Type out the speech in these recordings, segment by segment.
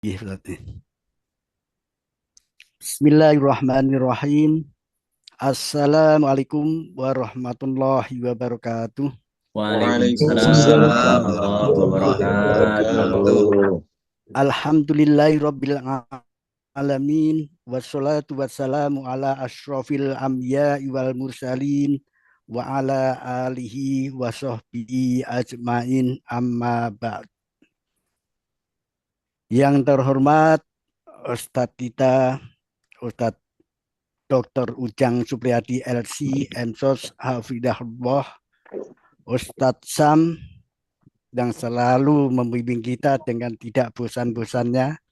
Iya, berarti. Bismillahirrahmanirrahim. Assalamualaikum warahmatullahi wabarakatuh. Waalaikumsalam Waalaikumsalam warahmatullahi warahmatullahi wabarakatuh. wabarakatuh. Alhamdulillahirabbil alamin wassalatu wassalamu ala asyrafil anbiya'i wal mursalin wa ala alihi wa sahbihi ajmain amma ba'd. Yang terhormat Ustadz kita, Ustadz Dr. Ujang Supriyadi LC, Ensos Hafidahullah, Ustadz Sam yang selalu membimbing kita dengan tidak bosan-bosannya,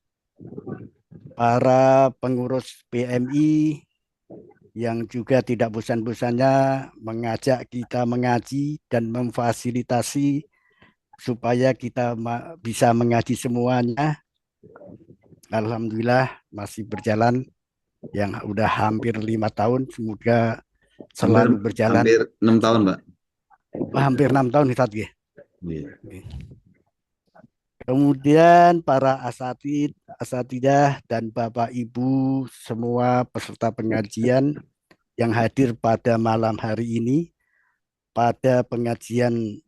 para pengurus PMI yang juga tidak bosan-bosannya mengajak kita mengaji dan memfasilitasi supaya kita bisa mengaji semuanya. Alhamdulillah masih berjalan yang udah hampir 5 tahun, semoga Hampir selalu berjalan. hampir 6 tahun, Mbak. Hampir 6 tahun Ustadz ya. Iya. Kemudian para asatidah dan Bapak Ibu semua peserta pengajian yang hadir pada malam hari ini pada pengajian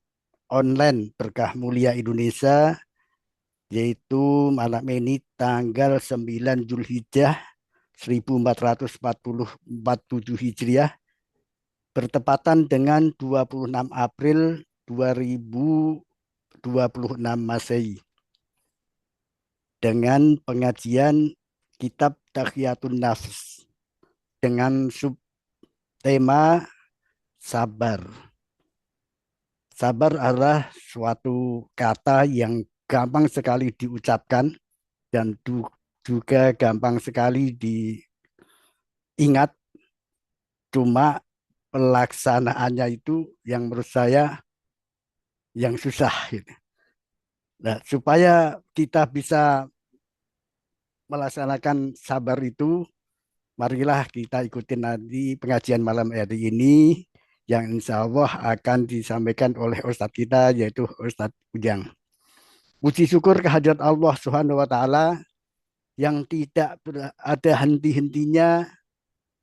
online Berkah Mulia Indonesia, yaitu malam ini tanggal 9 Zulhijjah 1447 Hijriah bertepatan dengan 26 April 2026 Masehi, dengan pengajian kitab Takhiyatun Nafs dengan subtema sabar. Sabar adalah suatu kata yang gampang sekali diucapkan dan juga gampang sekali diingat, cuma pelaksanaannya itu yang menurut saya yang susah gitu. Nah, supaya kita bisa melaksanakan sabar itu, marilah kita ikuti nanti pengajian malam hari ini yang insya Allah akan disampaikan oleh Ustadz kita, yaitu Ustadz Ujang. Puji syukur kehadirat Allah Subhanahu wa Ta'ala yang tidak ada henti-hentinya,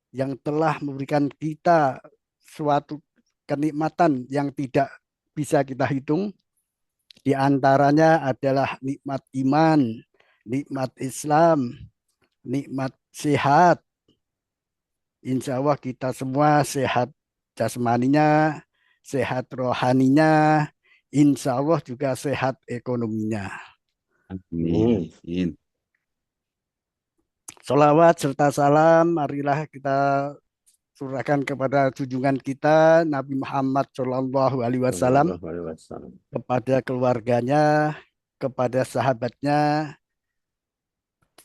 yang telah memberikan kita suatu kenikmatan yang tidak bisa kita hitung. Di antaranya adalah nikmat iman, nikmat Islam, nikmat sehat. Insya Allah kita semua sehat jasmaninya, sehat rohaninya, insya Allah juga sehat ekonominya. Amin. Amin. Sholawat serta salam, marilah kita surahkan kepada junjungan kita Nabi Muhammad Shallallahu Alaihi Wasallam, Sallallahu alaihi wasallam. kepada keluarganya, kepada sahabatnya,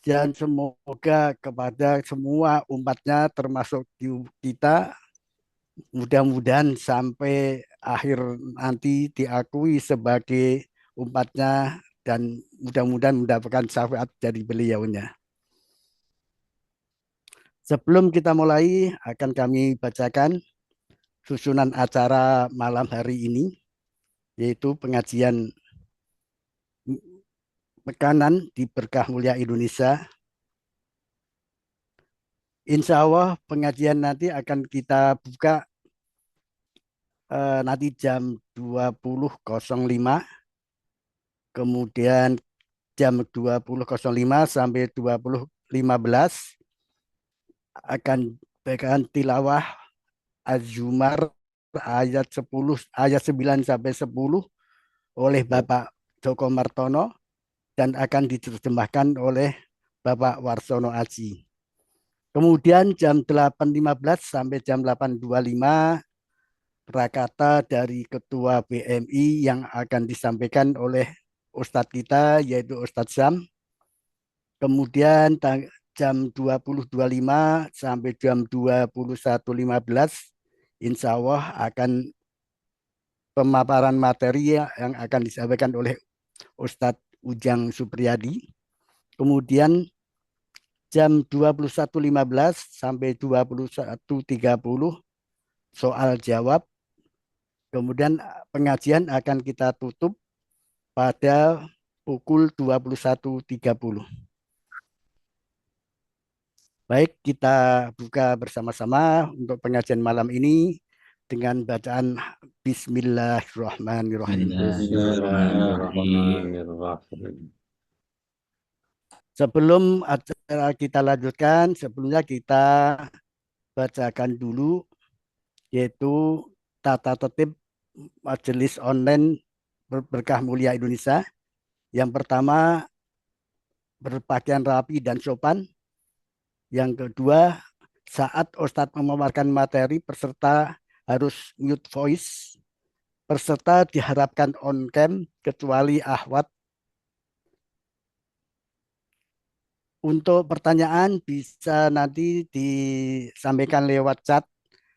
dan semoga kepada semua umatnya termasuk kita, mudah-mudahan sampai akhir nanti diakui sebagai umatnya dan mudah-mudahan mendapatkan syafaat dari beliaunya. Sebelum kita mulai, akan kami bacakan susunan acara malam hari ini, yaitu pengajian makanan di Berkah Mulia Indonesia. Insya Allah pengajian nanti akan kita buka nanti jam 20.05, kemudian jam 20.05 sampai 20.15 akan bacaan tilawah Az-Zumar ayat 10, ayat 9 sampai 10 oleh Bapak Joko Martono dan akan diterjemahkan oleh Bapak Warsono Aji. Kemudian jam 8.15 sampai jam 8.25 prakata dari Ketua BMI yang akan disampaikan oleh Ustadz kita, yaitu Ustadz Sam. Kemudian jam 20.25 sampai jam 21.15 insya Allah akan pemaparan materi yang akan disampaikan oleh Ustadz Ujang Supriyadi. Kemudian jam 21.15 sampai 21.30 soal jawab. Kemudian pengajian akan kita tutup pada pukul 21.30. Baik, kita buka bersama-sama untuk pengajian malam ini dengan bacaan Bismillahirrahmanirrahim. Bismillahirrahmanirrahim. Sebelum acara kita lanjutkan, sebelumnya kita bacakan dulu yaitu tata tertib majelis online berkah mulia Indonesia. Yang pertama, berpakaian rapi dan sopan. Yang kedua, saat Ustadz memaparkan materi, peserta harus mute voice. Peserta diharapkan on cam kecuali Ahwat. Untuk pertanyaan bisa nanti disampaikan lewat chat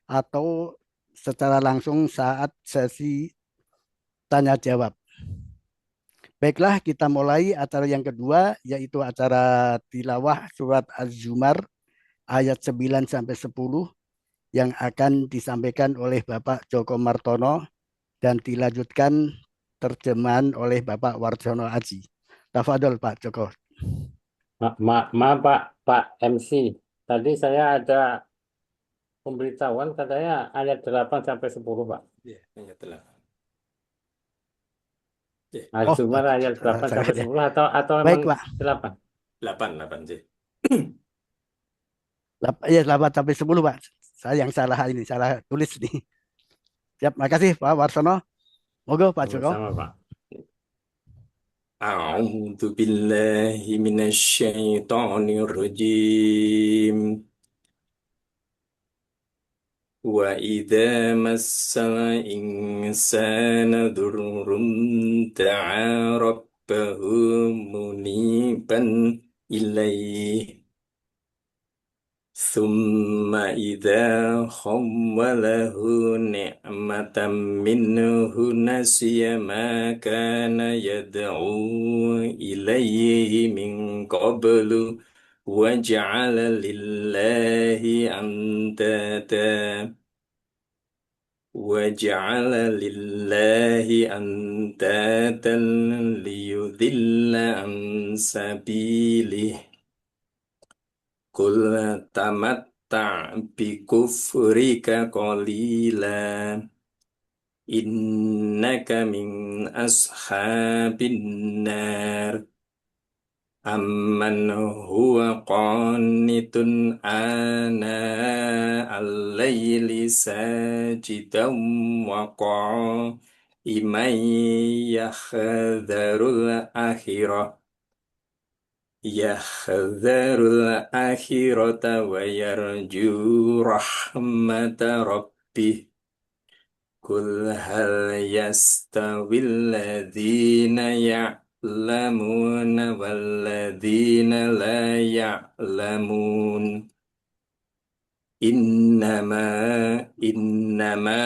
atau secara langsung saat sesi tanya jawab. Baiklah, kita mulai acara yang kedua, yaitu acara tilawah surat Az-Zumar ayat 9 sampai 10 yang akan disampaikan oleh Bapak Joko Martono dan dilanjutkan terjemahan oleh Bapak Warjono Aji. Tafadhol Pak Joko. Maaf Pak MC. Tadi saya ada pemberitahuan katanya ayat 8 sampai 10 Pak. Ya, ayat 8. Cuma ayat 8 sampai 10 atau Baik, emang Pak. 8? 8 sih. Ya, 8 sampai 10 Pak. Saya yang salah ini, salah tulis nih. Siap, makasih Pak Warsono. Moga Pak Joko. Sama Pak. A'udzu billahi minasyaitonir rajim. Wa idza massal insana dhurrun da'a rabbahu muniban ilaihi ثم إذا خوله نعمة منه نسي ما كان يدعو إليه من قبل وجعل لله أندادا ليضل عن سبيله قل تمتع بكفرك قليلا إنك من أصحاب النار أمن هو قانت آناء الليل ساجدا وقائما يحذر الآخرة ويرجو رحمة ربه قل هل يستوي الذين يعلمون والذين لا يعلمون إنما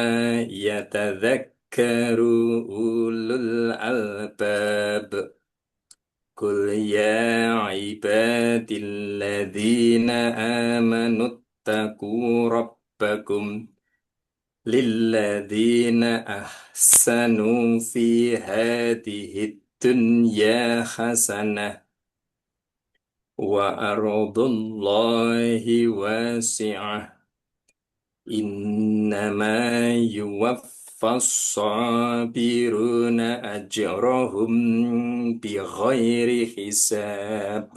يتذكر أولو الألباب قل يا عبادي الذين آمنوا اتقوا ربكم للذين أحسنوا في هذه الدنيا حسنة وأرض الله واسعة إنما يوفى الصابرون أجرهم بغير حساب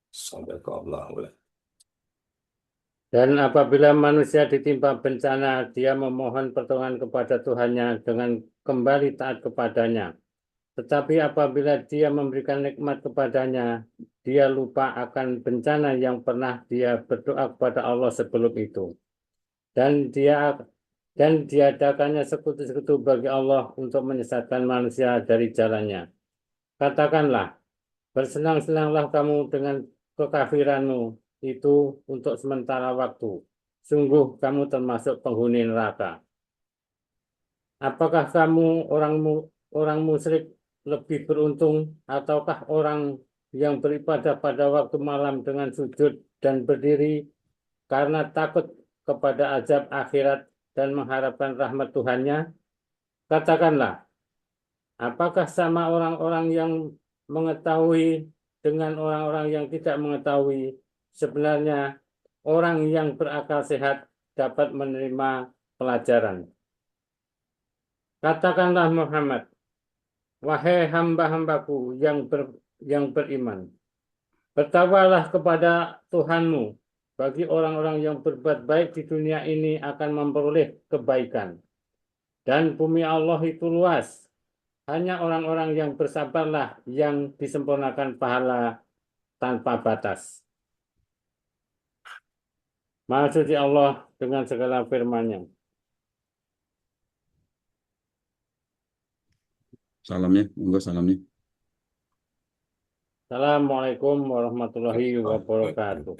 صدق الله العظيم. Dan apabila manusia ditimpa bencana, dia memohon pertolongan kepada Tuhannya dengan kembali taat kepadanya. Tetapi apabila dia memberikan nikmat kepadanya, dia lupa akan bencana yang pernah dia berdoa kepada Allah sebelum itu. Dan diadakannya sekutu-sekutu bagi Allah untuk menyesatkan manusia dari jalannya. Katakanlah, bersenang-senanglah kamu dengan kekafiranmu itu untuk sementara waktu. Sungguh kamu termasuk penghuni neraka. Apakah kamu orang musyrik lebih beruntung ataukah orang yang beribadah pada waktu malam dengan sujud dan berdiri karena takut kepada azab akhirat dan mengharapkan rahmat Tuhannya? Katakanlah, Apakah sama orang-orang yang mengetahui dengan orang-orang yang tidak mengetahui? Sebenarnya orang yang berakal sehat dapat menerima pelajaran. Katakanlah Muhammad, wahai hamba-hambaku yang beriman, bertawalah kepada Tuhanmu. Bagi orang-orang yang berbuat baik di dunia ini akan memperoleh kebaikan. Dan bumi Allah itu luas. Hanya orang-orang yang bersabarlah yang disempurnakan pahala tanpa batas. Maha suci Allah dengan segala firman-Nya. Salamnya, monggo salamnya. Assalamualaikum warahmatullahi wabarakatuh.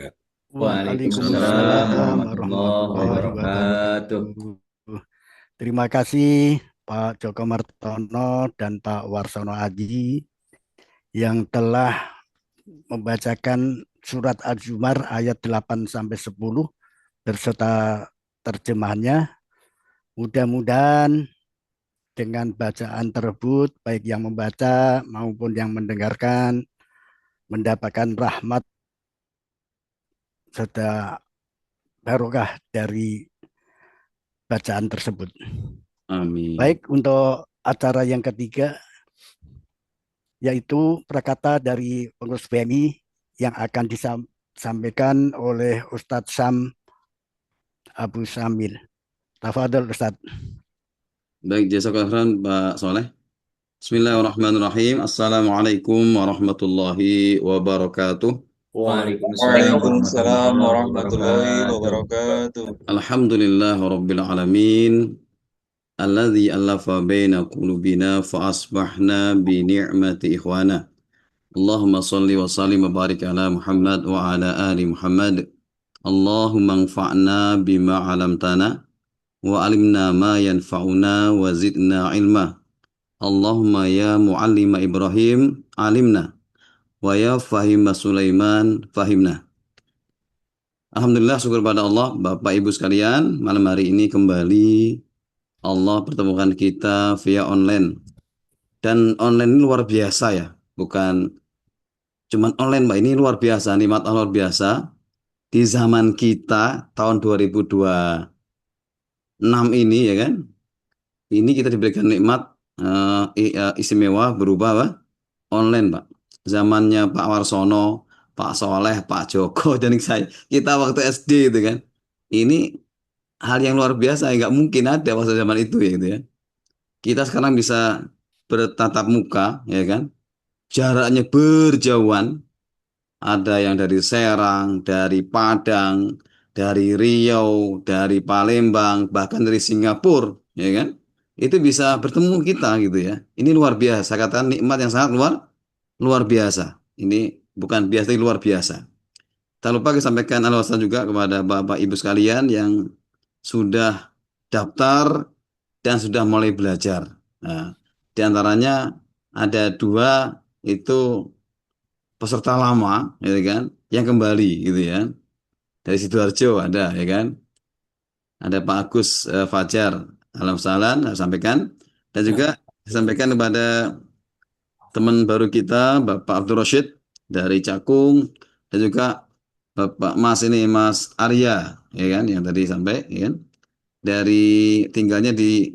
Waalaikumsalam warahmatullahi wabarakatuh. Terima kasih Pak Joko Martono dan Pak Warsono Aji yang telah membacakan surat Az-Zumar ayat 8 sampai 10 berserta terjemahannya. Mudah-mudahan dengan bacaan tersebut baik yang membaca maupun yang mendengarkan mendapatkan rahmat serta barokah dari bacaan tersebut. Amin. Baik, untuk acara yang ketiga yaitu prakata dari pengurus PMI yang akan disampaikan oleh Ustadz Sam Abu Samil. Tafadhol Ustadz. Baik, jazakallahu khairan Pak Soleh. Bismillahirrahmanirrahim. Assalamualaikum warahmatullahi wabarakatuh. Waalaikumsalam warahmatullahi wabarakatuh. Alhamdulillah rabbil alamin. Alladzi allafa baina qulubina fa asbahna bi ni'mati ikhwana. Allahumma salli wa sallim wa barik ala Muhammad wa ala ali Muhammad. Allahumma anfa'na bima 'allamtana wa 'allimna ma yanfa'una wa zidna ilma. Allahumma ya muallima Ibrahim 'alimna wa ya fahima Sulaiman fahimna. Alhamdulillah, syukur pada Allah, Bapak Ibu sekalian, malam hari ini kembali Allah pertemukan kita via online. Dan online ini luar biasa ya, bukan cuman online Mbak, ini luar biasa, nikmat Allah luar biasa. Di zaman kita tahun 2026 ini ya kan, ini kita diberikan nikmat istimewa berupa apa? Online Pak. Zamannya Pak Warsono, Pak Soleh, Pak Joko, dan saya, kita waktu SD itu kan. Ini hal yang luar biasa, nggak mungkin ada waktu zaman itu ya gitu ya. Kita sekarang bisa bertatap muka, ya kan? Jaraknya berjauhan. Ada yang dari Serang, dari Padang, dari Riau, dari Palembang, bahkan dari Singapura, ya kan? Itu bisa bertemu kita gitu ya. Ini luar biasa, katakan nikmat yang sangat luar biasa. Ini bukan biasa, ini luar biasa. Tak lupa kita sampaikan alasan juga kepada Bapak Ibu sekalian yang sudah daftar dan sudah mulai belajar. Nah, di antaranya ada dua itu peserta lama, ya kan, yang kembali gitu ya. Dari Sidoarjo ada, ya kan. Ada Pak Agus Fajar, alhamdulillah saya sampaikan, dan juga saya sampaikan kepada teman baru kita Bapak Abdul Rashid dari Cakung, dan juga Bapak Mas Arya, ya kan, yang tadi sampai, ya kan, dari tinggalnya di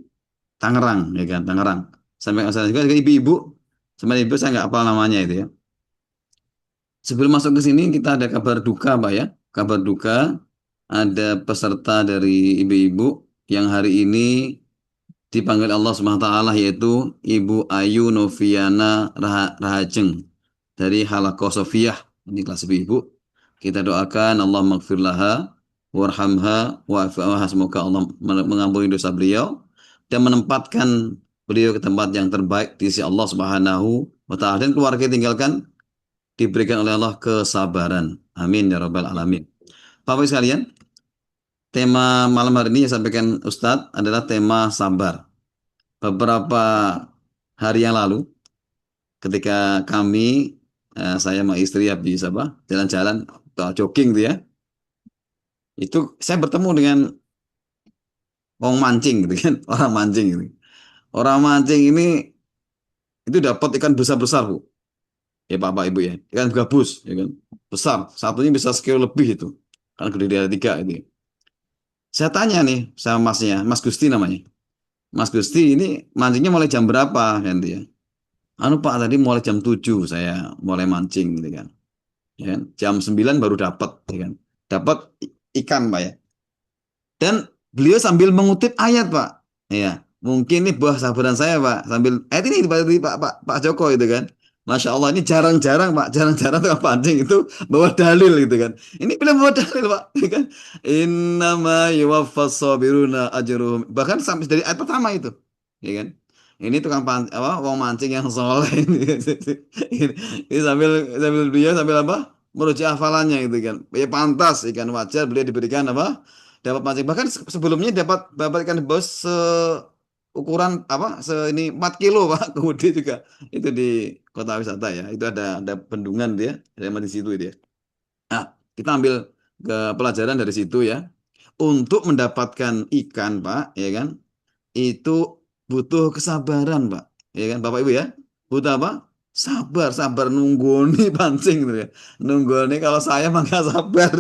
Tangerang, ya kan, Tangerang. Sampai juga ibu-ibu, sama ibu saya nggak hafal namanya itu ya. Sebelum masuk ke sini kita ada kabar duka Pak ya. Kabar duka, ada peserta dari ibu-ibu yang hari ini dipanggil Allah SWT, yaitu Ibu Ayu Noviana Rahajeng dari Halaqah Sofiyah. Ini kelas ibu-ibu. Kita doakan Allah maghfir laha warhamha wa'afi'aha. Semoga Allah mengampuni dosa beliau dan menempatkan beliau ke tempat yang terbaik di sisi Allah Subhanahu wa taala, dan keluarga tinggalkan diberikan oleh Allah kesabaran. Amin ya rabbal alamin. Bapak sekalian, tema malam hari ini yang sampaikan Ustadz adalah tema sabar. Beberapa hari yang lalu, ketika kami, saya sama istri habis jalan-jalan atau jogging gitu ya, itu saya bertemu dengan orang mancing gitu kan, orang mancing gitu. Orang mancing ini itu dapat ikan besar-besar, Bu. Ya Bapak Ibu ya. Ikan gabus, ya kan. Besar. Satunya bisa sekilo lebih itu. Kan gede dari 3 itu. Saya tanya nih sama masnya, Mas Gusti namanya. Mas Gusti ini mancingnya mulai jam berapa? Kan dia. Anu Pak, tadi mulai jam 7 saya mulai mancing gitu kan. Ya kan? Jam 9 baru dapat, ya kan. Dapat ikan, Pak ya. Dan beliau sambil mengutip ayat, Pak. Ya, mungkin ini buah sabaran saya, Pak. Sambil ayat ini di Pak Joko itu kan. Masya Allah, ini jarang-jarang, Pak. Jarang-jarang tukang pancing itu bawa dalil gitu kan. Ini beliau bawa dalil, Pak. Ya kan? Innama yuwaffas sabiruna ajruhum. Bahkan sampai dari ayat pertama itu. Ya kan? Ini tukang apa? Wong mancing yang soleh ini. Ini sambil beliau sambil apa? Merujuk hafalannya gitu kan. Ya pantas ikan wajar beliau diberikan apa? Dapat mancing. Bahkan sebelumnya dapat ikan bos ukuran apa ini 4 kilo Pak. Kemudian juga itu di kota wisata ya. Itu ada bendungan dia, ada di situ dia. Nah, kita ambil ke pelajaran dari situ ya. Untuk mendapatkan ikan Pak, ya kan? Itu butuh kesabaran Pak. Ya kan Bapak Ibu ya? Butuh apa? Sabar nunggu nih pancing gitu ya. Nunggu nih kalau saya mah nggak sabar.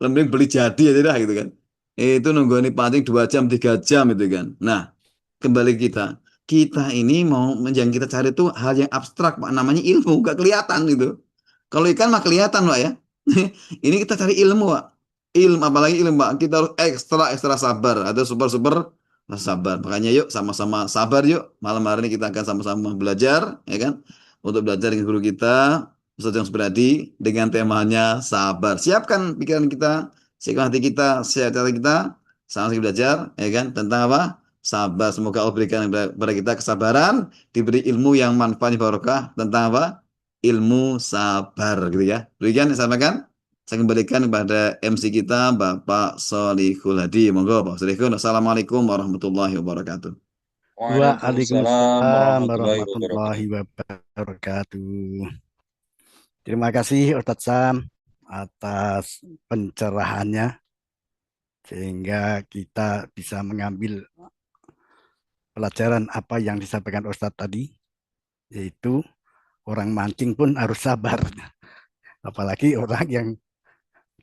Mending beli jadi aja dah gitu kan. Itu nunggu nih pancing 2 jam 3 jam itu kan. Nah, kembali kita. Kita ini mau yang kita cari itu hal yang abstrak Pak, namanya ilmu, nggak kelihatan gitu. Kalau ikan mah kelihatan Pak ya. Ini kita cari ilmu Pak. Ilmu apalagi ilmu Pak. Kita harus ekstra sabar. Ada super sabar. Makanya yuk sama-sama sabar yuk. Malam hari ini kita akan sama-sama belajar, ya kan? Untuk belajar dengan guru kita, Ustaz Yang Supriyadi, dengan temanya sabar. Siapkan pikiran kita, siapkan hati kita, siapkan hati kita, sama-sama belajar, ya kan? Tentang apa? Sabar. Semoga Allah berikan kepada kita kesabaran, diberi ilmu yang manfaat barokah tentang apa? Ilmu sabar, gitu ya. Demikian saya sampaikan. Saya kembalikan kepada MC kita, Bapak Solihul Hadi. Monggo, Pak Solihul. Assalamualaikum warahmatullahi wabarakatuh. Waalaikumsalam Waalaikumsalam warahmatullahi warahmatullahi wabarakatuh. wabarakatuh. Terima kasih Ustadz Sam atas pencerahannya sehingga kita bisa mengambil pelajaran apa yang disampaikan Ustadz tadi, yaitu orang mancing pun harus sabar. Apalagi orang yang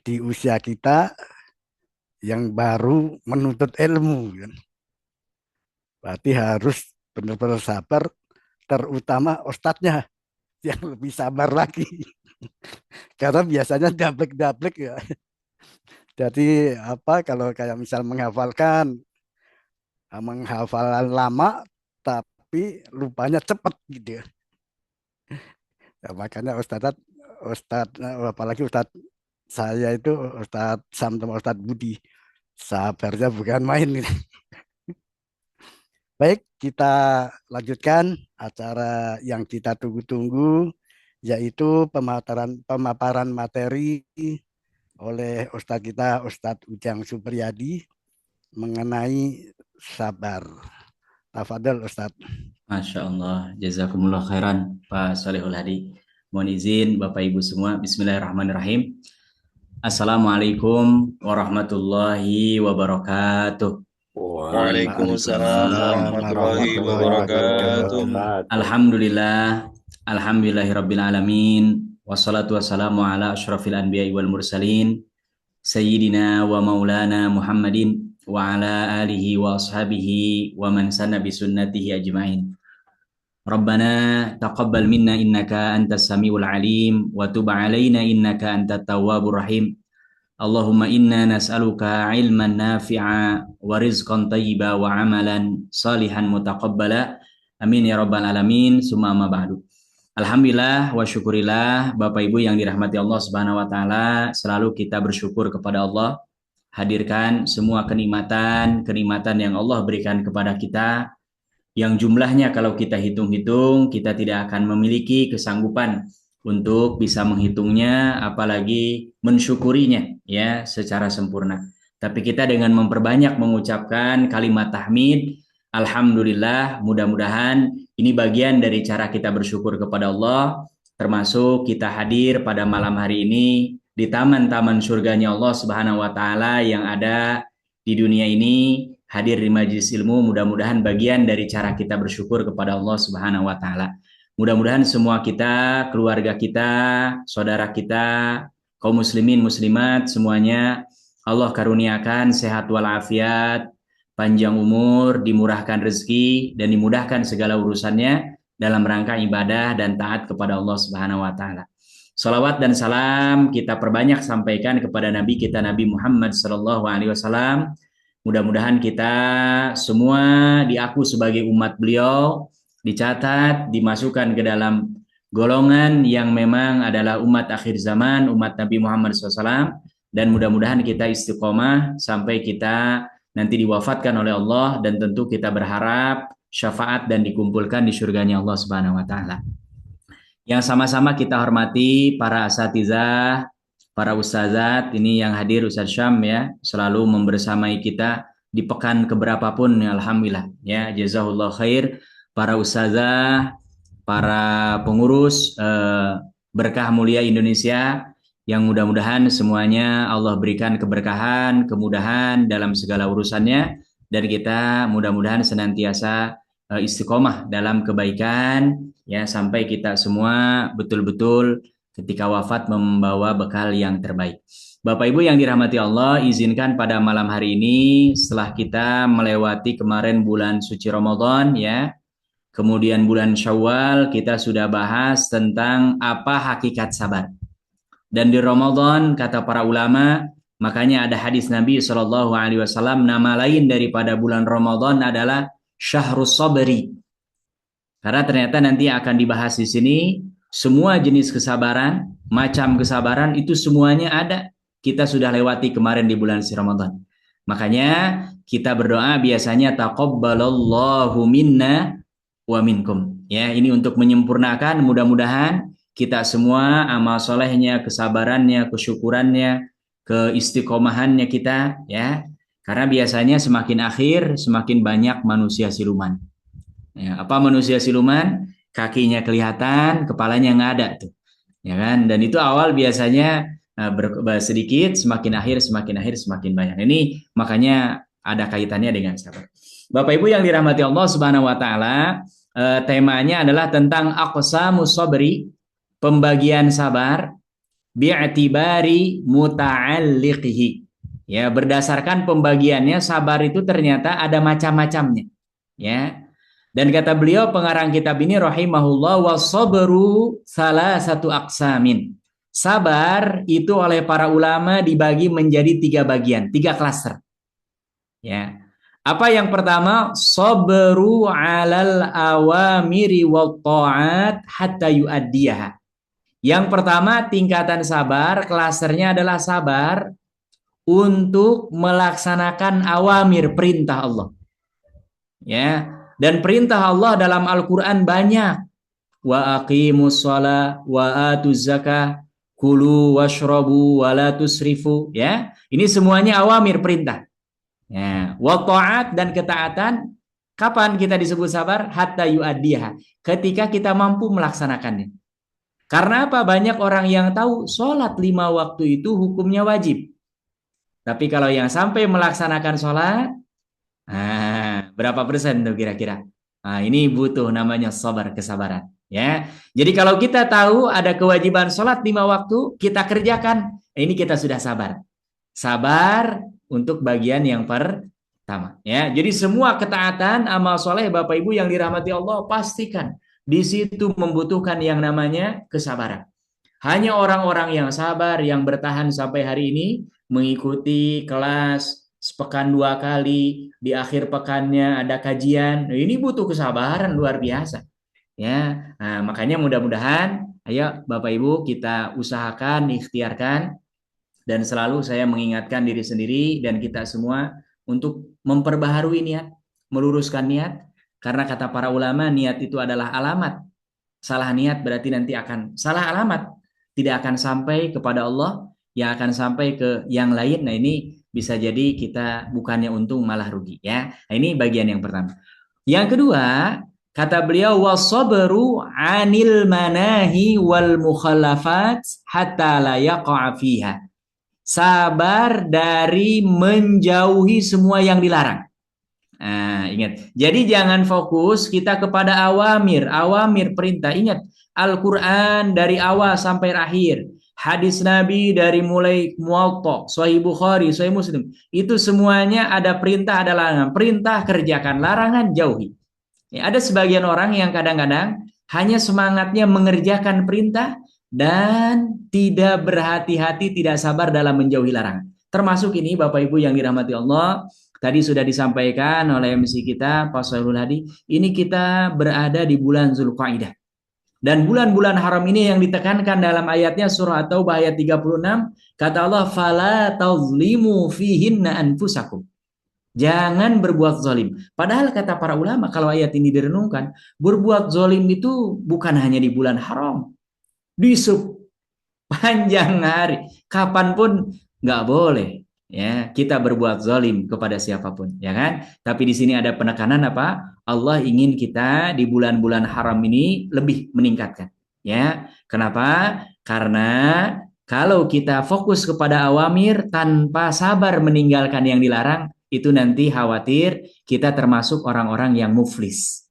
di usia kita yang baru menuntut ilmu. Berarti harus benar-benar sabar, terutama ustadznya yang lebih sabar lagi. Karena biasanya dablek-dablek ya. Jadi apa kalau kayak misal menghafalan lama tapi lupanya cepat gitu. Ya, makanya Ustadz apalagi Ustadz saya itu Ustadz Sam sama Ustadz Budi sabarnya bukan main gitu. Baik, kita lanjutkan acara yang kita tunggu-tunggu, yaitu pemaparan materi oleh Ustadz kita, Ustadz Ujang Supriyadi, mengenai sabar. Tafadhol Ustadz. Masya Allah, jazakumullah khairan Pak Solihul Hadi. Mohon izin Bapak Ibu semua, Bismillahirrahmanirrahim. Assalamualaikum warahmatullahi wabarakatuh. Waalaikumsalam warahmatullahi wabarakatuh. Alhamdulillahirabbil alamin. Wassalatu wassalamu ala asyrafil anbiya'i wal mursalin sayyidina wa maulana Muhammadin wa ala alihi wa ashabihi wa man sanna bi sunnatihi ajmain. Rabbana taqabbal minna innaka antas samiul alim wa tub alaina innaka antat tawwabur rahim. Allahumma inna nas'aluka ilman nafi'a wa rizqan thayyiba wa amalan salihan mutaqabbala. Amin ya rabbal alamin. Summa amma ba'du. Alhamdulillah wa syukurillah Bapak Ibu yang dirahmati Allah Subhanahu wa taala, selalu kita bersyukur kepada Allah, hadirkan semua kenikmatan yang Allah berikan kepada kita, yang jumlahnya kalau kita hitung-hitung kita tidak akan memiliki kesanggupan untuk bisa menghitungnya, apalagi mensyukurinya ya secara sempurna. Tapi kita dengan memperbanyak mengucapkan kalimat tahmid, alhamdulillah, mudah-mudahan ini bagian dari cara kita bersyukur kepada Allah, termasuk kita hadir pada malam hari ini di taman-taman surganya Allah Subhanahu wa taala yang ada di dunia ini hadir di majelis ilmu, mudah-mudahan bagian dari cara kita bersyukur kepada Allah Subhanahu wa taala. Mudah-mudahan semua kita, keluarga kita, saudara kita, kaum muslimin muslimat semuanya Allah karuniakan sehat walafiat, panjang umur, dimurahkan rezeki dan dimudahkan segala urusannya dalam rangka ibadah dan taat kepada Allah Subhanahu wa taala. Salawat dan salam kita perbanyak sampaikan kepada Nabi kita Nabi Muhammad sallallahu alaihi wasallam. Mudah-mudahan kita semua diaku sebagai umat beliau, dicatat, dimasukkan ke dalam golongan yang memang adalah umat akhir zaman, umat Nabi Muhammad SAW, dan mudah-mudahan kita istiqomah sampai kita nanti diwafatkan oleh Allah, dan tentu kita berharap syafaat dan dikumpulkan di surganya Allah Subhanahu wa taala. Yang sama-sama kita hormati para asatizah, para ustazat, ini yang hadir Ustaz Syam ya, selalu membersamai kita di pekan keberapapun ya, alhamdulillah ya, jazakallah khair. Para ustazah, para pengurus Berkah Mulia Indonesia yang mudah-mudahan semuanya Allah berikan keberkahan, kemudahan dalam segala urusannya, dan kita mudah-mudahan senantiasa istiqomah dalam kebaikan ya, sampai kita semua betul-betul ketika wafat membawa bekal yang terbaik. Bapak Ibu yang dirahmati Allah, izinkan pada malam hari ini setelah kita melewati kemarin bulan suci Ramadan ya, kemudian bulan Syawal kita sudah bahas tentang apa hakikat sabar. Dan di Ramadan kata para ulama, makanya ada hadis Nabi SAW, nama lain daripada bulan Ramadan adalah Syahrus Sabri. Karena ternyata nanti akan dibahas di sini semua jenis kesabaran, macam kesabaran itu semuanya ada. Kita sudah lewati kemarin di bulan suci Ramadan. Makanya kita berdoa biasanya taqabbalallahu minna wa minkum. Ya, ini untuk menyempurnakan, mudah-mudahan kita semua amal solehnya, kesabarannya, kesyukurannya, keistiqomahannya kita ya. Karena biasanya semakin akhir semakin banyak manusia siluman. Ya, apa manusia siluman? Kakinya kelihatan, kepalanya nggak ada tuh. Ya kan? Dan itu awal biasanya sedikit, semakin akhir semakin banyak. Ini makanya ada kaitannya dengan sabar. Bapak Ibu yang dirahmati Allah Subhanahu wa taala, temanya adalah tentang aqsamus sabri, pembagian sabar bi'tibari muta'alliqihi. Ya, berdasarkan pembagiannya sabar itu ternyata ada macam-macamnya. Ya. Dan kata beliau pengarang kitab ini rahimahullah, was-sabru salasatu aqsamin. Sabar itu oleh para ulama dibagi menjadi 3 bagian, 3 klaster. Ya. Apa yang pertama? Sabru 'alal awamiri wat ta'at hatta yu'addiyaha. Yang pertama tingkatan sabar, klasternya adalah sabar untuk melaksanakan awamir, perintah Allah. Ya, dan perintah Allah dalam Al-Qur'an banyak. Wa aqimus shalah wa atuz zakah, kulu washrabu wa la tusrifu, ya. Ini semuanya awamir, perintah. Ya, wa ta'at dan ketaatan. Kapan kita disebut sabar? Hatta yu'addiha, ketika kita mampu melaksanakannya. Karena apa? Banyak orang yang tahu sholat 5 waktu itu hukumnya wajib. Tapi kalau yang sampai melaksanakan sholat, berapa persen tuh kira-kira? Ini butuh namanya sabar, kesabaran. Ya, jadi kalau kita tahu ada kewajiban sholat 5 waktu, kita kerjakan, ini kita sudah sabar. Sabar untuk bagian yang pertama. Ya, jadi semua ketaatan, amal soleh Bapak Ibu yang dirahmati Allah, pastikan di situ membutuhkan yang namanya kesabaran. Hanya orang-orang yang sabar, yang bertahan sampai hari ini, mengikuti kelas sepekan 2 kali, di akhir pekannya ada kajian, ini butuh kesabaran luar biasa. Ya, makanya mudah-mudahan, ayo Bapak Ibu kita usahakan, ikhtiarkan, dan selalu saya mengingatkan diri sendiri dan kita semua untuk memperbaharui niat, meluruskan niat. Karena kata para ulama, niat itu adalah alamat. Salah niat berarti nanti akan salah alamat. Tidak akan sampai kepada Allah, yang akan sampai ke yang lain. Nah ini bisa jadi kita bukannya untung malah rugi. Ya, nah, ini bagian yang pertama. Yang kedua, kata beliau, wasabru 'anil manahi wal mukhalafat hatta la yaqa'a fiha. Sabar dari menjauhi semua yang dilarang. Nah, ingat. Jadi jangan fokus kita kepada awamir perintah. Ingat, Al-Quran dari awal sampai akhir. Hadis Nabi dari mulai Muwatta, Sahih Bukhari, Sahih Muslim. Itu semuanya ada perintah, ada larangan. Perintah kerjakan, larangan jauhi. Ya, ada sebagian orang yang kadang-kadang hanya semangatnya mengerjakan perintah dan tidak berhati-hati, tidak sabar dalam menjauhi larangan. Termasuk ini Bapak Ibu yang dirahmati Allah. Tadi sudah disampaikan oleh MC kita, Pak Soehul Hadi. Ini kita berada di bulan Zulqa'dah. Dan bulan-bulan haram ini yang ditekankan dalam ayatnya surah At-Taubah ayat 36. Kata Allah, فَلَا تَظْلِمُوا فِيهِنَّ أَنفُسَكُمْ. Jangan berbuat zalim. Padahal kata para ulama, kalau ayat ini direnungkan, berbuat zalim itu bukan hanya di bulan haram. Di sepanjang hari. Kapanpun nggak boleh. Ya, kita berbuat zalim kepada siapapun, ya kan? Tapi di sini ada penekanan apa? Allah ingin kita di bulan-bulan haram ini lebih meningkatkan, ya. Kenapa? Karena kalau kita fokus kepada awamir tanpa sabar meninggalkan yang dilarang, itu nanti khawatir kita termasuk orang-orang yang muflis.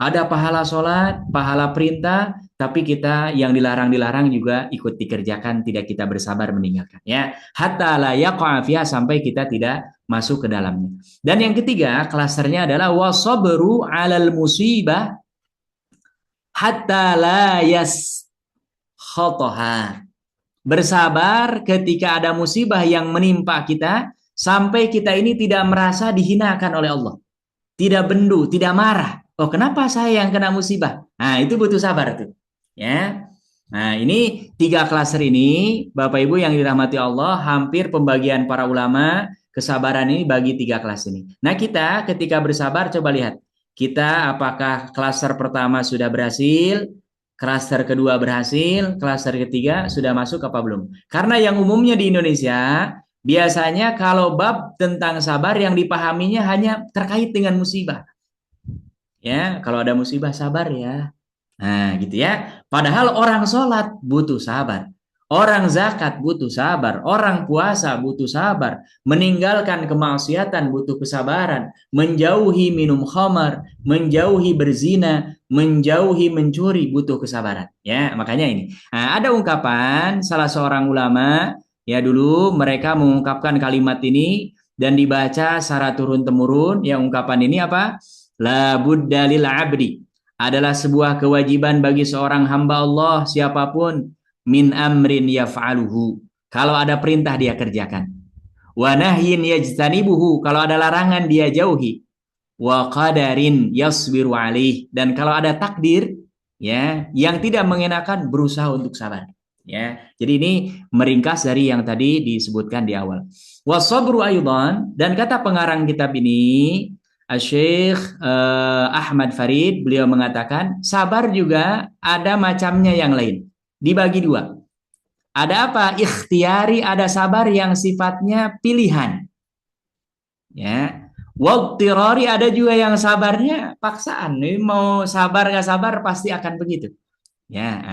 Ada pahala sholat, pahala perintah, tapi kita yang dilarang-dilarang juga ikut dikerjakan, tidak kita bersabar meninggalkan. Ya, hatta la yaqa fiha, sampai kita tidak masuk ke dalamnya. Dan yang ketiga, klasternya adalah wasabru 'alal musibah hatta la yaskhataha. Bersabar ketika ada musibah yang menimpa kita, sampai kita ini tidak merasa dihinakan oleh Allah. Tidak bendu, tidak marah. Oh, kenapa saya yang kena musibah? Nah, itu butuh sabar tuh. Ya. Nah, ini 3 klaster ini, Bapak Ibu yang dirahmati Allah, hampir pembagian para ulama, kesabaran ini bagi 3 kelas ini. Nah, kita ketika bersabar, coba lihat. Kita apakah klaster pertama sudah berhasil, klaster kedua berhasil, klaster ketiga sudah masuk apa belum? Karena yang umumnya di Indonesia, biasanya kalau bab tentang sabar yang dipahaminya hanya terkait dengan musibah. Ya, kalau ada musibah sabar ya. Nah, gitu ya. Padahal orang sholat butuh sabar. Orang zakat butuh sabar. Orang puasa butuh sabar. Meninggalkan kemaksiatan butuh kesabaran. Menjauhi minum khamar, menjauhi berzina, menjauhi mencuri butuh kesabaran. Ya, makanya ini. Nah, ada ungkapan salah seorang ulama, ya dulu mereka mengungkapkan kalimat ini dan dibaca secara turun-temurun. Ya, ungkapan ini apa? La budda lil abdi, adalah sebuah kewajiban bagi seorang hamba Allah siapapun, min amrin yaf'aluhu, kalau ada perintah dia kerjakan, wa nahyin yajtanibuhu, kalau ada larangan dia jauhi, wa qadarin yasbiru alaih, dan kalau ada takdir ya yang tidak mengenakan berusaha untuk sabar. Ya, jadi ini meringkas dari yang tadi disebutkan di awal. Wasabru aydan, dan kata pengarang kitab ini Syekh Ahmad Farid, beliau mengatakan sabar juga ada macamnya yang lain, dibagi 2. Ada apa? Ikhtiari, ada sabar yang sifatnya pilihan. Ya. Waqtirari, ada juga yang sabarnya paksaan. Ini mau sabar nggak sabar pasti akan begitu. Ya,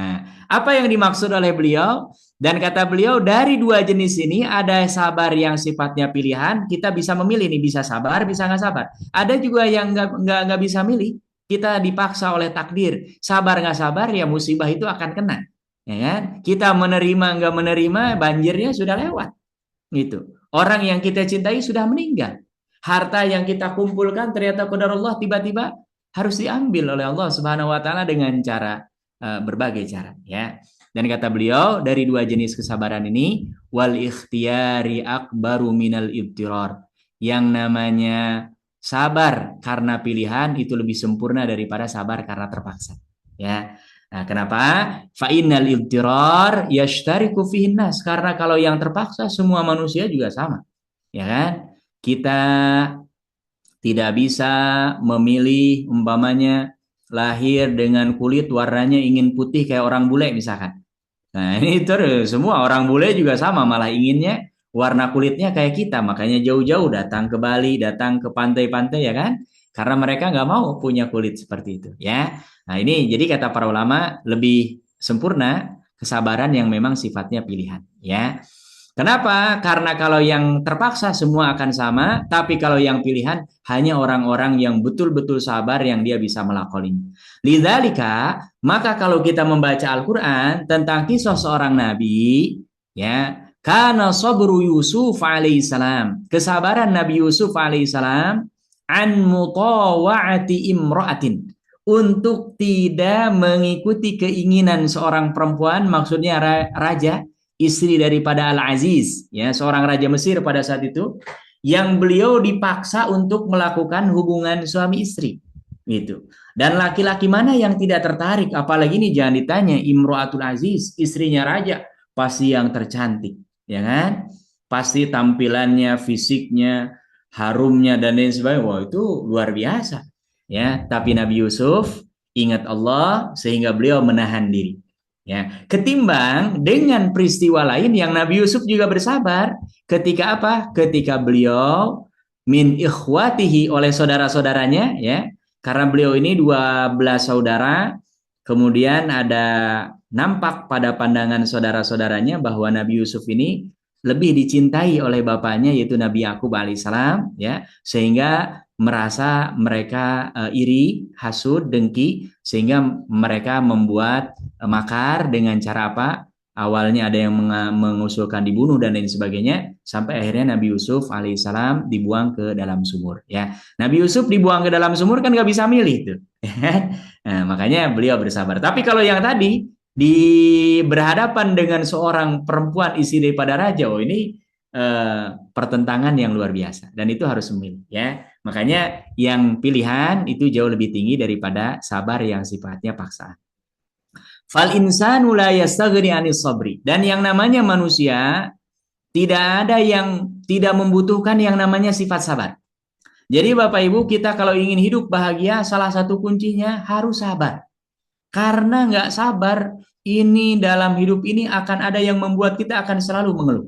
apa yang dimaksud oleh beliau? Dan kata beliau, dari 2 jenis ini ada sabar yang sifatnya pilihan, kita bisa memilih nih, bisa sabar, bisa nggak sabar. Ada juga yang nggak bisa milih, kita dipaksa oleh takdir. Sabar nggak sabar ya musibah itu akan kena. Ya kan? Kita menerima nggak menerima, banjirnya sudah lewat. Gitu. Orang yang kita cintai sudah meninggal. Harta yang kita kumpulkan ternyata qadarullah tiba-tiba harus diambil oleh Allah Subhanahu wa taala dengan cara berbagai cara, ya. Dan kata beliau, dari 2 jenis kesabaran ini, wal ikhtiyari akbaru minal ibtirar, yang namanya sabar karena pilihan itu lebih sempurna daripada sabar karena terpaksa, ya. Nah, kenapa? Fa innal ibtirar yashtariku fihin nas, karena kalau yang terpaksa semua manusia juga sama, ya kan? Kita tidak bisa memilih, umpamanya lahir dengan kulit warnanya ingin putih kayak orang bule misalkan. Nah, ini terus semua orang bule juga sama, malah inginnya warna kulitnya kayak kita, makanya jauh-jauh datang ke Bali, datang ke pantai-pantai, ya kan? Karena mereka nggak mau punya kulit seperti itu, ya. Nah, ini jadi kata para ulama lebih sempurna kesabaran yang memang sifatnya pilihan, ya. Kenapa? Karena kalau yang terpaksa semua akan sama, tapi kalau yang pilihan hanya orang-orang yang betul-betul sabar yang dia bisa melakoninya. Lidzalika, maka kalau kita membaca Al-Qur'an tentang kisah seorang nabi, ya, kana sabru Yusuf alaihissalam, kesabaran Nabi Yusuf alaihissalam an mutawa'ati imra'atin, untuk tidak mengikuti keinginan seorang perempuan, maksudnya raja, istri daripada Al-Aziz, ya, seorang raja Mesir pada saat itu, yang beliau dipaksa untuk melakukan hubungan suami istri, gitu. Dan laki-laki mana yang tidak tertarik? Apalagi ini jangan ditanya, Imro'atul Aziz, istrinya raja, pasti yang tercantik, ya kan? Pasti tampilannya, fisiknya, harumnya dan lain sebagainya, wah itu luar biasa, ya. Tapi Nabi Yusuf ingat Allah sehingga beliau menahan diri. Ya, ketimbang dengan peristiwa lain yang Nabi Yusuf juga bersabar ketika apa? Ketika beliau min ikhwatihi, oleh saudara-saudaranya, ya. Karena beliau ini 12 saudara, kemudian ada nampak pada pandangan saudara-saudaranya bahwa Nabi Yusuf ini lebih dicintai oleh bapaknya yaitu Nabi Yakub alaihissalam, ya, sehingga merasa mereka iri, hasud, dengki, sehingga mereka membuat makar dengan cara apa? Awalnya ada yang mengusulkan dibunuh dan lain sebagainya, sampai akhirnya Nabi Yusuf alaihissalam dibuang ke dalam sumur. Ya, Nabi Yusuf dibuang ke dalam sumur kan nggak bisa milih tuh. Nah, makanya beliau bersabar. Tapi kalau yang tadi berhadapan dengan seorang perempuan istri daripada raja, oh ini pertentangan yang luar biasa dan itu harus memilih, ya. Makanya yang pilihan itu jauh lebih tinggi daripada sabar yang sifatnya paksaan. Fal insanu la yastaghni anis sabri, dan yang namanya manusia tidak ada yang tidak membutuhkan yang namanya sifat sabar. Jadi Bapak Ibu, kita kalau ingin hidup bahagia, salah satu kuncinya harus sabar. Karena nggak sabar, ini dalam hidup ini akan ada yang membuat kita akan selalu mengeluh.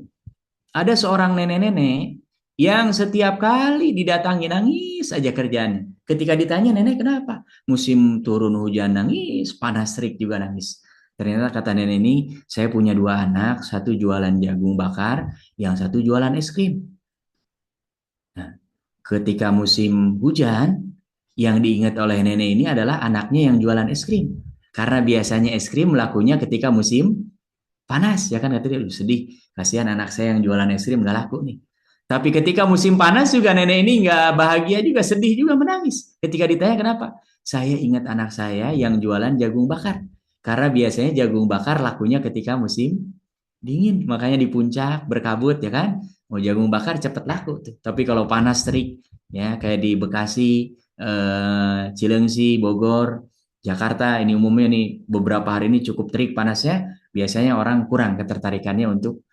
Ada seorang nenek-nenek yang setiap kali didatangi nangis saja kerjaannya. Ketika ditanya, nenek kenapa? Musim turun hujan nangis, panas terik juga nangis. Ternyata kata nenek ini, saya punya 2 anak, satu jualan jagung bakar, yang satu jualan es krim. Nah, ketika musim hujan, yang diingat oleh nenek ini adalah anaknya yang jualan es krim. Karena biasanya es krim lakunya ketika musim panas, ya kan, katanya sedih, kasihan anak saya yang jualan es krim nggak laku nih. Tapi ketika musim panas juga nenek ini nggak bahagia juga, sedih juga, menangis. Ketika ditanya kenapa? Saya ingat anak saya yang jualan jagung bakar. Karena biasanya jagung bakar lakunya ketika musim dingin, makanya di puncak berkabut, ya kan. Mau jagung bakar cepet laku tuh. Tapi kalau panas terik, ya kayak di Bekasi, Cilengsi, Bogor, Jakarta, ini umumnya nih beberapa hari ini cukup terik panasnya, biasanya orang kurang ketertarikannya untuk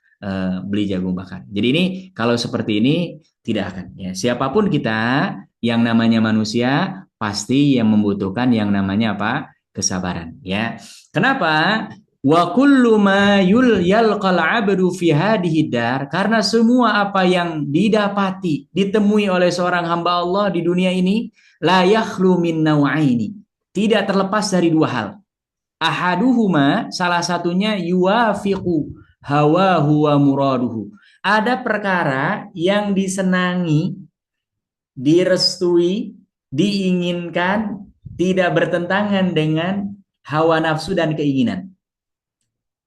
beli jagung bakar. Jadi ini kalau seperti ini tidak akan, ya. Siapapun kita, yang namanya manusia pasti yang membutuhkan yang namanya apa? Kesabaran, ya. Kenapa? Wa kullu ma yalqal 'abdu fi hadhihi dar, karena semua apa yang didapati, ditemui oleh seorang hamba Allah di dunia ini, la yakhlu min naw'aini, tidak terlepas dari 2 hal. Ahaduhuma, salah satunya yuwafiqu hawahu wa muraduhu. Ada perkara yang disenangi, direstui, diinginkan, tidak bertentangan dengan hawa nafsu dan keinginan.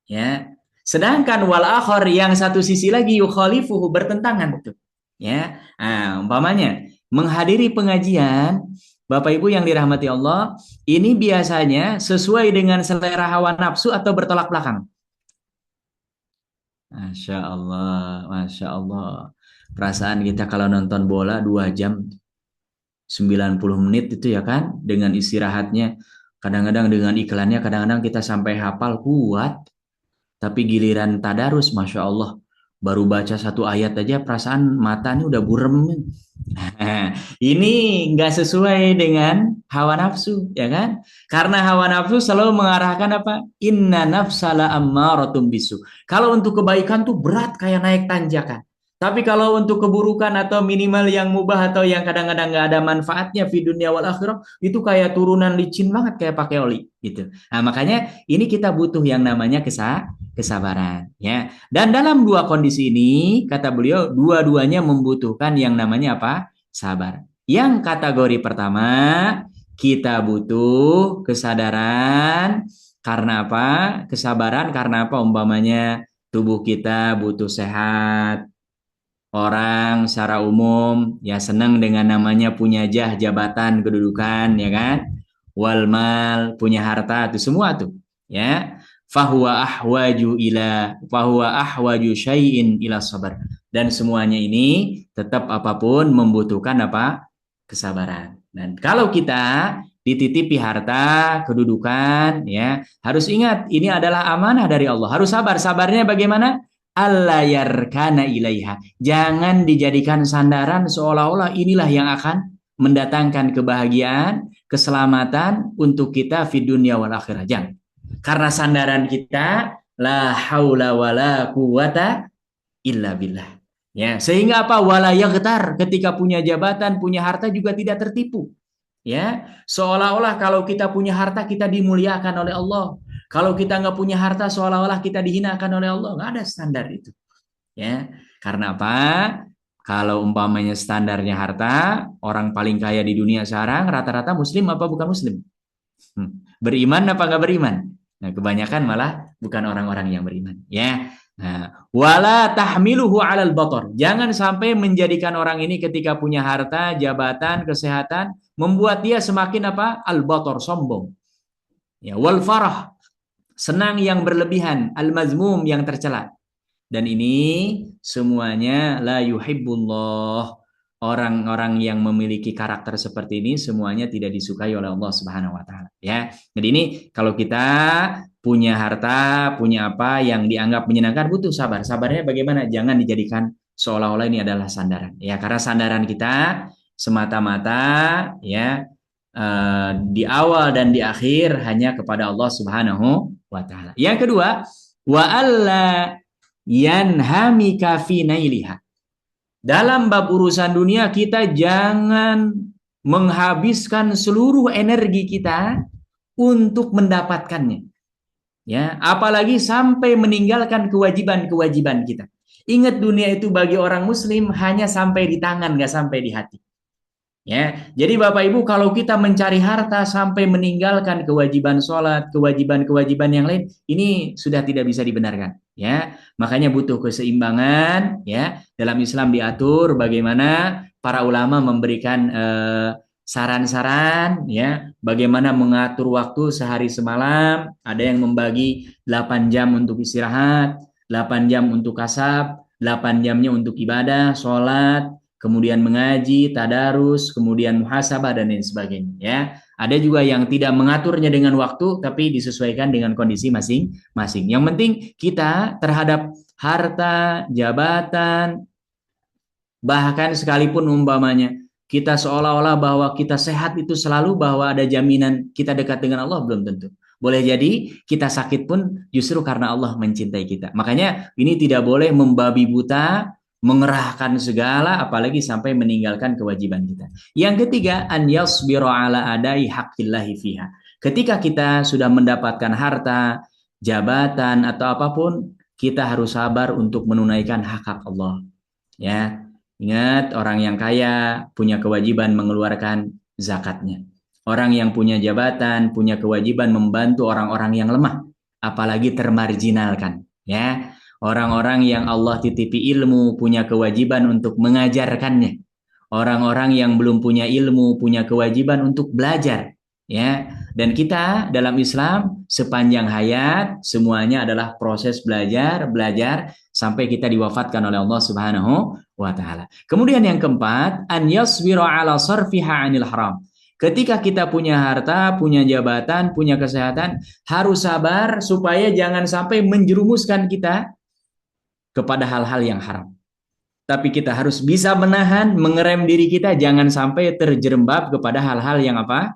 Ya. Sedangkan wal akhar, yang satu sisi lagi, yukhalifuhu, bertentangan tuh. Ya. Nah, umpamanya menghadiri pengajian, Bapak Ibu yang dirahmati Allah, ini biasanya sesuai dengan selera hawa nafsu atau bertolak belakang. Masya Allah, Masya Allah. Perasaan kita kalau nonton bola 2 jam 90 menit itu, ya kan, dengan istirahatnya, kadang-kadang dengan iklannya, kadang-kadang kita sampai hafal kuat. Tapi giliran tadarus, Masya Allah, baru baca 1 ayat aja perasaan mata ini udah burem. Ini nggak sesuai dengan hawa nafsu, ya kan? Karena hawa nafsu selalu mengarahkan apa? Inna nafsala ammaratum bisu. Kalau untuk kebaikan tuh berat kayak naik tanjakan. Tapi kalau untuk keburukan atau minimal yang mubah atau yang kadang-kadang nggak ada manfaatnya di dunia wal akhirah, itu kayak turunan licin banget, kayak pakai oli gitu. Nah, makanya ini kita butuh yang namanya kesabaran, ya. Dan dalam dua kondisi ini, kata beliau, dua-duanya membutuhkan yang namanya apa? Sabar. Yang kategori pertama, kita butuh kesadaran karena apa? Kesabaran karena apa? Umpamanya tubuh kita butuh sehat. Orang secara umum ya senang dengan namanya punya jabatan, kedudukan, ya kan? Wal mal, punya harta, itu semua tuh, ya. Fahuwa ahwaju syai'in ila sabar. Dan semuanya ini tetap apapun membutuhkan apa? Kesabaran. Dan kalau kita dititipi harta, kedudukan, ya, harus ingat ini adalah amanah dari Allah. Harus sabar. Sabarnya bagaimana? Allah yarkana ilaiha. Jangan dijadikan sandaran seolah-olah inilah yang akan mendatangkan kebahagiaan, keselamatan untuk kita di dunia wal akhirah. Jangan. Karena sandaran kita la haula wala quwata illa billah. Ya, sehingga apa? Wala yaghtar, ketika punya jabatan, punya harta juga tidak tertipu. Ya, seolah-olah kalau kita punya harta kita dimuliakan oleh Allah. Kalau kita nggak punya harta seolah-olah kita dihinakan oleh Allah. Nggak ada standar itu. Ya, karena apa? Kalau umpamanya standarnya harta, orang paling kaya di dunia sekarang rata-rata muslim apa bukan muslim? Beriman apa nggak beriman? Nah, kebanyakan malah bukan orang-orang yang beriman. Ya, nah, wala tahmiluhu 'alal batar. Jangan sampai menjadikan orang ini ketika punya harta, jabatan, kesehatan membuat dia semakin apa? Al-batar, sombong. Ya, wal farah, senang yang berlebihan, al-mazmum, yang tercela. Dan ini semuanya la yuhibbullah. Orang-orang yang memiliki karakter seperti ini semuanya tidak disukai oleh Allah Subhanahu wa taala, ya. Jadi ini kalau kita punya harta, punya apa yang dianggap menyenangkan, butuh sabar. Sabarnya bagaimana? Jangan dijadikan seolah-olah ini adalah sandaran. Ya, karena sandaran kita semata-mata ya di awal dan di akhir hanya kepada Allah Subhanahu wa taala. Yang kedua, wa alla yanhamika fi nailiha. Dalam bab urusan dunia kita jangan menghabiskan seluruh energi kita untuk mendapatkannya. Ya, apalagi sampai meninggalkan kewajiban-kewajiban kita. Ingat, dunia itu bagi orang muslim hanya sampai di tangan, nggak sampai di hati. Ya, jadi Bapak Ibu, kalau kita mencari harta sampai meninggalkan kewajiban sholat, kewajiban-kewajiban yang lain, ini sudah tidak bisa dibenarkan. Ya, makanya butuh keseimbangan. Ya, dalam Islam diatur bagaimana para ulama memberikan saran-saran, ya, bagaimana mengatur waktu sehari semalam. Ada yang membagi 8 jam untuk istirahat, 8 jam untuk kasab, 8 jamnya untuk ibadah, sholat, kemudian mengaji, tadarus, kemudian muhasabah dan lain sebagainya. Ya, ada juga yang tidak mengaturnya dengan waktu, tapi disesuaikan dengan kondisi masing-masing. Yang penting kita terhadap harta, jabatan, bahkan sekalipun umpamanya kita seolah-olah bahwa kita sehat itu selalu bahwa ada jaminan kita dekat dengan Allah, belum tentu. Boleh jadi kita sakit pun justru karena Allah mencintai kita. Makanya ini tidak boleh membabi buta, mengerahkan segala, apalagi sampai meninggalkan kewajiban kita. Yang ketiga, an yasbiru ala adai haqqillahi fiha. Ketika kita sudah mendapatkan harta, jabatan atau apapun, kita harus sabar untuk menunaikan hak-hak Allah. Ya, ingat, orang yang kaya punya kewajiban mengeluarkan zakatnya. Orang yang punya jabatan punya kewajiban membantu orang-orang yang lemah, apalagi termarginalkan. Ya, orang-orang yang Allah titipi ilmu punya kewajiban untuk mengajarkannya. Orang-orang yang belum punya ilmu punya kewajiban untuk belajar. Ya, dan kita dalam Islam sepanjang hayat semuanya adalah proses belajar sampai kita diwafatkan oleh Allah Subhanahu wa taala. Kemudian yang keempat, an yasbira ala sarfiha 'anil haram. Ketika kita punya harta, punya jabatan, punya kesehatan, harus sabar supaya jangan sampai menjerumuskan kita kepada hal-hal yang haram. Tapi kita harus bisa menahan, mengerem diri kita jangan sampai terjerembab kepada hal-hal yang apa?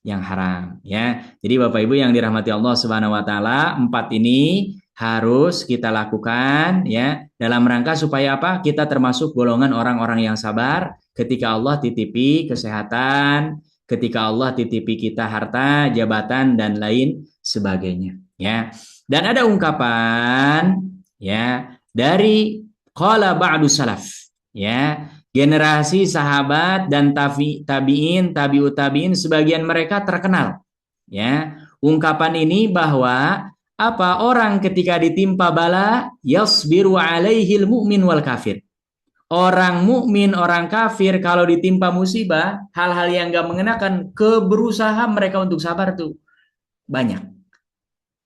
Yang haram, ya. Jadi Bapak Ibu yang dirahmati Allah Subhanahu wa taala, 4 ini harus kita lakukan, ya, dalam rangka supaya apa? Kita termasuk golongan orang-orang yang sabar ketika Allah titipi kesehatan, ketika Allah titipi kita harta, jabatan dan lain sebagainya, ya. Dan ada ungkapan ya dari qala ba'du salaf, ya, generasi sahabat dan tabi'in, tabi'ut tabi'in, sebagian mereka terkenal, ya, ungkapan ini bahwa apa, orang ketika ditimpa bala yasbiru alaihil mu'min wal kafir. Orang mukmin, orang kafir kalau ditimpa musibah, hal-hal yang gak mengenakan, keberusaha mereka untuk sabar tuh banyak.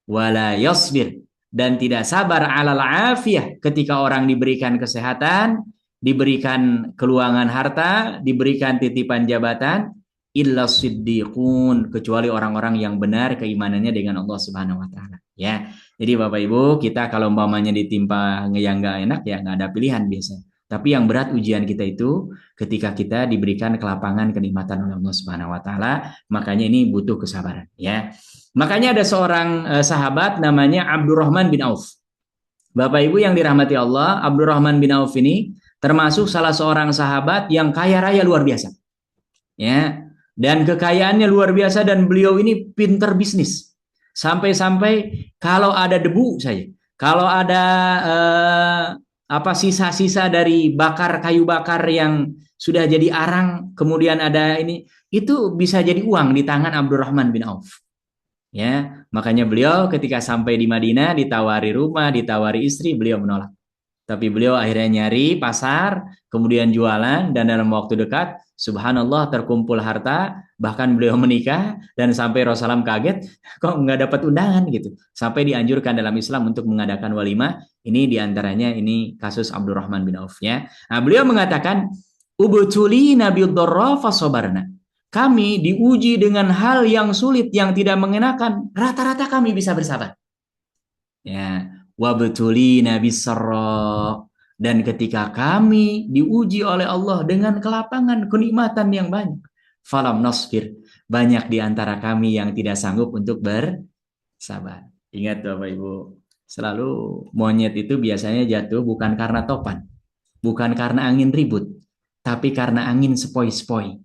Wala yasbir, dan tidak sabar alal afiyah, ketika orang diberikan kesehatan, diberikan keluangan harta, diberikan titipan jabatan, illa siddiqun, kecuali orang-orang yang benar keimanannya dengan Allah Subhanahu wa taala, ya. Jadi Bapak Ibu, kita kalau umpamanya ditimpa yang nggak enak ya nggak ada pilihan biasanya. Tapi yang berat ujian kita itu ketika kita diberikan kelapangan kenikmatan oleh Allah Subhanahu wa taala, makanya ini butuh kesabaran, ya. Makanya ada seorang sahabat namanya Abdurrahman bin Auf. Bapak Ibu yang dirahmati Allah, Abdurrahman bin Auf ini termasuk salah seorang sahabat yang kaya raya luar biasa, ya. Dan kekayaannya luar biasa, dan beliau ini pinter bisnis. Sampai-sampai kalau ada debu saja, kalau ada sisa-sisa dari kayu bakar yang sudah jadi arang, kemudian ada ini, itu bisa jadi uang di tangan Abdurrahman bin Auf. Ya, makanya beliau ketika sampai di Madinah ditawari rumah, ditawari istri, beliau menolak. Tapi beliau akhirnya nyari pasar, kemudian jualan, dan dalam waktu dekat, subhanallah, terkumpul harta, bahkan beliau menikah, dan sampai Rasulullah kaget, kok nggak dapat undangan gitu. Sampai dianjurkan dalam Islam untuk mengadakan walimah. Ini diantaranya ini kasus Abdurrahman bin Auf, ya. Nah, beliau mengatakan, ubtuli nabi dharra fasobarna. Kami diuji dengan hal yang sulit, yang tidak mengenakan, rata-rata kami bisa bersabar. Ya, wabtulina bisarra, dan ketika kami diuji oleh Allah dengan kelapangan, kenikmatan yang banyak, falam nasbir, banyak di antara kami yang tidak sanggup untuk bersabar. Ingat Bapak Ibu, selalu monyet itu biasanya jatuh bukan karena topan, bukan karena angin ribut, tapi karena angin sepoi-sepoi.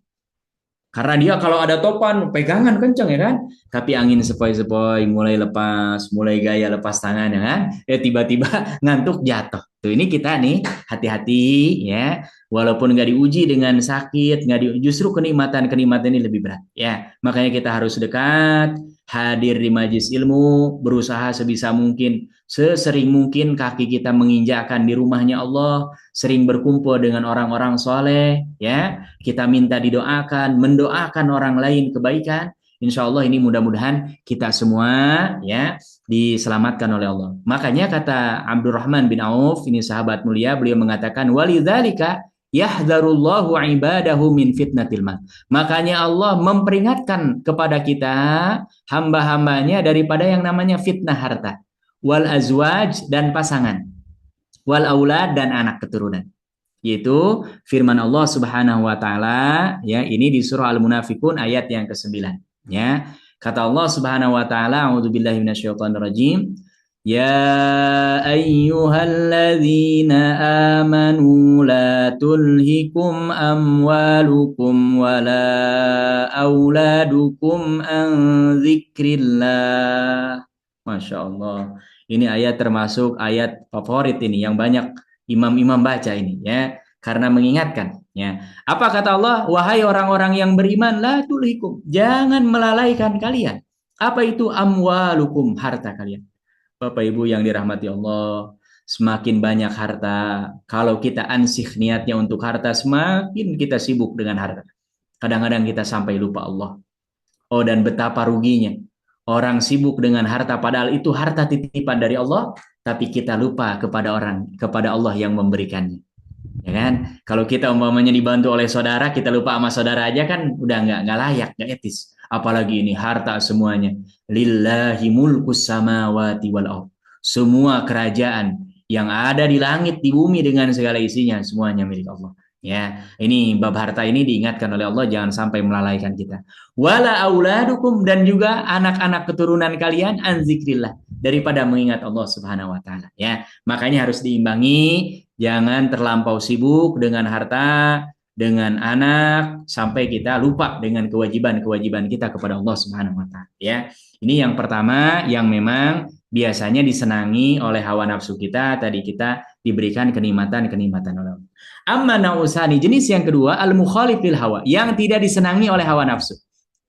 Karena dia kalau ada topan pegangan kenceng, ya kan, tapi angin sepoi-sepoi, mulai lepas, mulai gaya lepas tangan, ya kan, tiba-tiba ngantuk jatuh. Tuh, ini kita nih hati-hati, ya, walaupun nggak diuji dengan sakit, justru kenikmatan ini lebih berat, ya. Makanya kita harus dekat, hadir di majelis ilmu, berusaha sebisa mungkin, sesering mungkin kaki kita menginjakkan di rumahnya Allah, sering berkumpul dengan orang-orang soleh, ya. Kita minta didoakan, mendoakan orang lain kebaikan. Insya Allah ini mudah-mudahan kita semua, ya, diselamatkan oleh Allah. Makanya kata Abdurrahman bin Auf, ini sahabat mulia, beliau mengatakan, walidzalika yahdharullahu ibadahu min fitnatil mal. Makanya Allah memperingatkan kepada kita, hamba-hambanya, daripada yang namanya fitnah harta, wal azwaj, dan pasangan, wal aulad, dan anak keturunan. Yaitu firman Allah Subhanahu wa taala, ya, ini di surah Al-Munafiqun ayat yang ke-9, ya. Kata Allah Subhanahu wa taala, a'udzubillahi minasyaitonirrajim, ya ayyuhalladzina amanu la tulhikum amwalukum wala auladukum an dzikrillah. Masya Allah, ini ayat termasuk ayat favorit ini yang banyak imam-imam baca ini, ya, karena mengingatkan, ya. Apa kata Allah? Wahai orang-orang yang beriman, la tulhikum, jangan melalaikan kalian. Apa itu amwalukum? Harta kalian. Bapak Ibu yang dirahmati Allah, semakin banyak harta, kalau kita ansih niatnya untuk harta, semakin kita sibuk dengan harta. Kadang-kadang kita sampai lupa Allah. Oh, dan betapa ruginya orang sibuk dengan harta, padahal itu harta titipan dari Allah, tapi kita lupa kepada Allah yang memberikannya, ya kan? Kalau kita umpamanya dibantu oleh saudara, kita lupa sama saudara aja, kan udah nggak layak, nggak etis. Apalagi ini harta semuanya. Lillahi mulkus samawati wal ardh. Semua kerajaan yang ada di langit, di bumi, dengan segala isinya, semuanya milik Allah. Ya, ini bab harta ini diingatkan oleh Allah, jangan sampai melalaikan kita. Wala auladukum, dan juga anak-anak keturunan kalian, an zikrillah, daripada mengingat Allah Subhanahu wa taala, ya. Makanya harus diimbangi, jangan terlampau sibuk dengan harta, dengan anak, sampai kita lupa dengan kewajiban-kewajiban kita kepada Allah Subhanahu wa taala, ya. Ini yang pertama yang memang biasanya disenangi oleh hawa nafsu kita, tadi kita diberikan kenikmatan-kenikmatan oleh Allah. Amma nausani, jenis yang kedua, al-mukhalif lil hawa, yang tidak disenangi oleh hawa nafsu.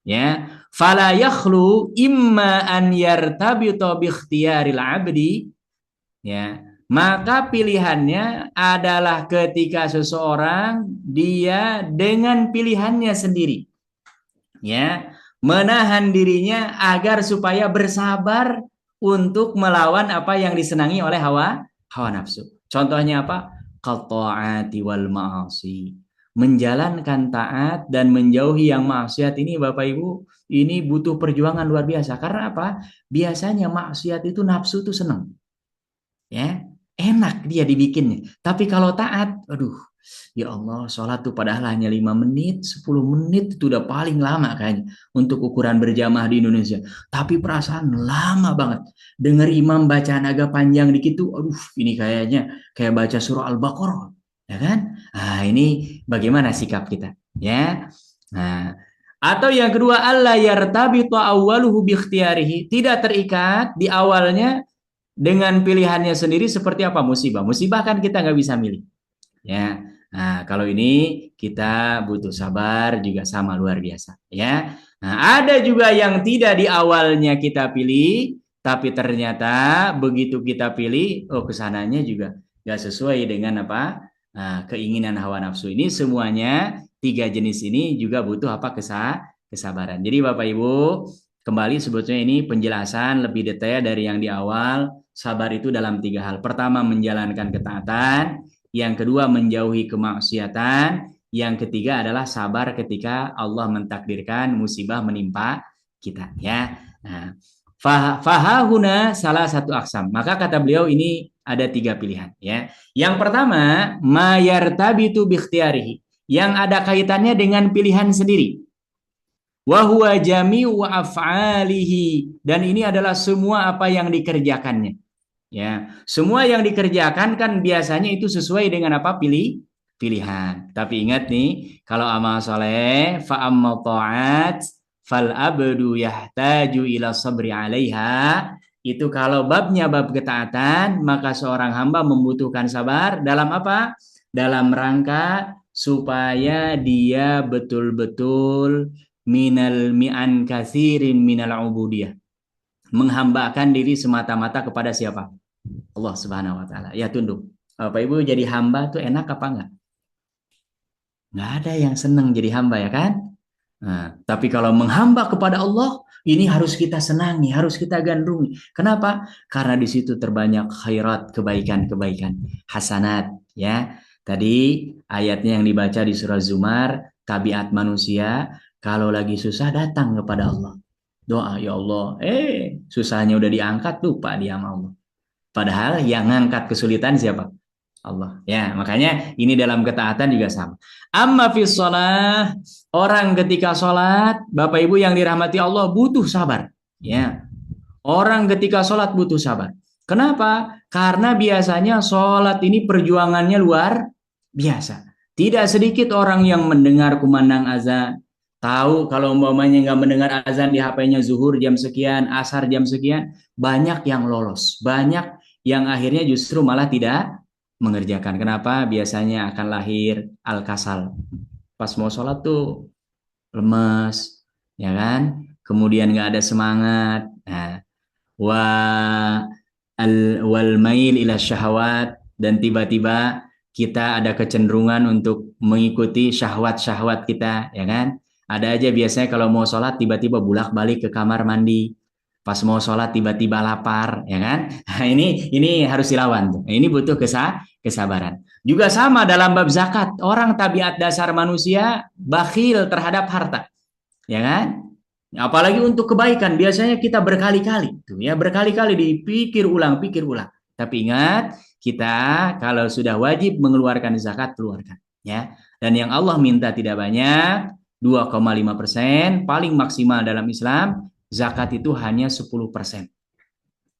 Ya, fala yakhlu imma an yartabita bi ikhtiyaril abdi, ya, maka pilihannya adalah ketika seseorang dia dengan pilihannya sendiri, ya, menahan dirinya agar supaya bersabar untuk melawan apa yang disenangi oleh hawa nafsu. Contohnya apa? Qata'ati wal ma'asi. Menjalankan taat dan menjauhi yang maksiat ini, Bapak Ibu, ini butuh perjuangan luar biasa. Karena apa? Biasanya maksiat itu nafsu itu senang. Ya, enak dia dibikinnya. Tapi kalau taat, aduh, ya Allah, sholat tuh padahal hanya 5 menit, 10 menit itu udah paling lama kayaknya untuk ukuran berjamaah di Indonesia. Tapi perasaan lama banget. Dengar imam bacaan agak panjang dikit tuh, aduh, ini kayaknya kayak baca surah Al-Baqarah, ya kan? Nah, ini bagaimana sikap kita, ya? Nah, atau yang kedua, alla yartabitu awwaluhu bi ikhtiyarihi, tidak terikat di awalnya dengan pilihannya sendiri. Seperti apa? Musibah. Musibah kan kita nggak bisa milih. Ya, nah kalau ini kita butuh sabar juga sama luar biasa. Ya, nah ada juga yang tidak di awalnya kita pilih, tapi ternyata begitu kita pilih, oh kesananya juga nggak sesuai dengan apa keinginan hawa nafsu. Ini semuanya 3 jenis ini juga butuh apa kesabaran. Jadi Bapak Ibu, kembali sebetulnya ini penjelasan lebih detail dari yang di awal. Sabar itu dalam 3 hal. Pertama, menjalankan ketaatan. Yang kedua, menjauhi kemaksiatan. Yang ketiga adalah sabar ketika Allah mentakdirkan musibah menimpa kita. Ya. Nah, fahahuna salah satu aksam. Maka kata beliau ini ada 3 pilihan. Ya. Yang pertama, mayartabitu bikhtiyarihi, yang ada kaitannya dengan pilihan sendiri. Wa huwa jami'u af'alihi, dan ini adalah semua apa yang dikerjakannya. Ya, semua yang dikerjakan kan biasanya itu sesuai dengan apa pilihan. Tapi ingat nih, kalau amal soleh, fa amma ta'at fal abdu yahtaju ila sabri 'alaiha, itu kalau babnya bab ketaatan, maka seorang hamba membutuhkan sabar dalam apa? Dalam rangka supaya dia betul-betul minal mi'an katsirin minal ubudiyah, menghambakan diri semata-mata kepada siapa? Allah Subhanahu wa taala. Ya tunduk. Bapak Ibu, jadi hamba tuh enak apa enggak? Enggak ada yang senang jadi hamba, ya kan? Nah, tapi kalau menghamba kepada Allah, ini harus kita senangi, harus kita gandrungi. Kenapa? Karena di situ terbanyak khairat, kebaikan-kebaikan, hasanat, ya. Tadi ayatnya yang dibaca di surah Zumar, tabiat manusia kalau lagi susah datang kepada Allah. Doa, ya Allah, susahnya udah diangkat, lupa dia sama Allah. Padahal yang ngangkat kesulitan siapa? Allah. Ya, makanya ini dalam ketaatan juga sama. Amma fi shalah, orang ketika sholat, Bapak Ibu yang dirahmati Allah, butuh sabar. Ya. Orang ketika sholat butuh sabar. Kenapa? Karena biasanya sholat ini perjuangannya luar biasa. Tidak sedikit orang yang mendengar kumandang azan, tahu kalau umpamanya nggak mendengar azan di HP-nya zuhur jam sekian, asar jam sekian, banyak yang lolos, banyak yang akhirnya justru malah tidak mengerjakan. Kenapa? Biasanya akan lahir al-kasal. Pas mau sholat tuh lemes, ya kan? Kemudian nggak ada semangat. Nah, wal mail ila syahwat, dan tiba-tiba kita ada kecenderungan untuk mengikuti syahwat-syahwat kita, ya kan? Ada aja biasanya kalau mau sholat tiba-tiba bolak-balik ke kamar mandi. Pas mau sholat tiba-tiba lapar, ya kan? Nah, ini harus dilawan. Ini butuh kesabaran. Juga sama dalam bab zakat. Orang tabiat dasar manusia bakhil terhadap harta, ya kan? Apalagi untuk kebaikan, biasanya kita berkali-kali, tuh ya, berkali-kali dipikir ulang, pikir ulang. Tapi ingat, kita kalau sudah wajib mengeluarkan zakat, keluarkan, ya. Dan yang Allah minta tidak banyak, 2,5%, paling maksimal dalam Islam. Zakat itu hanya 10%.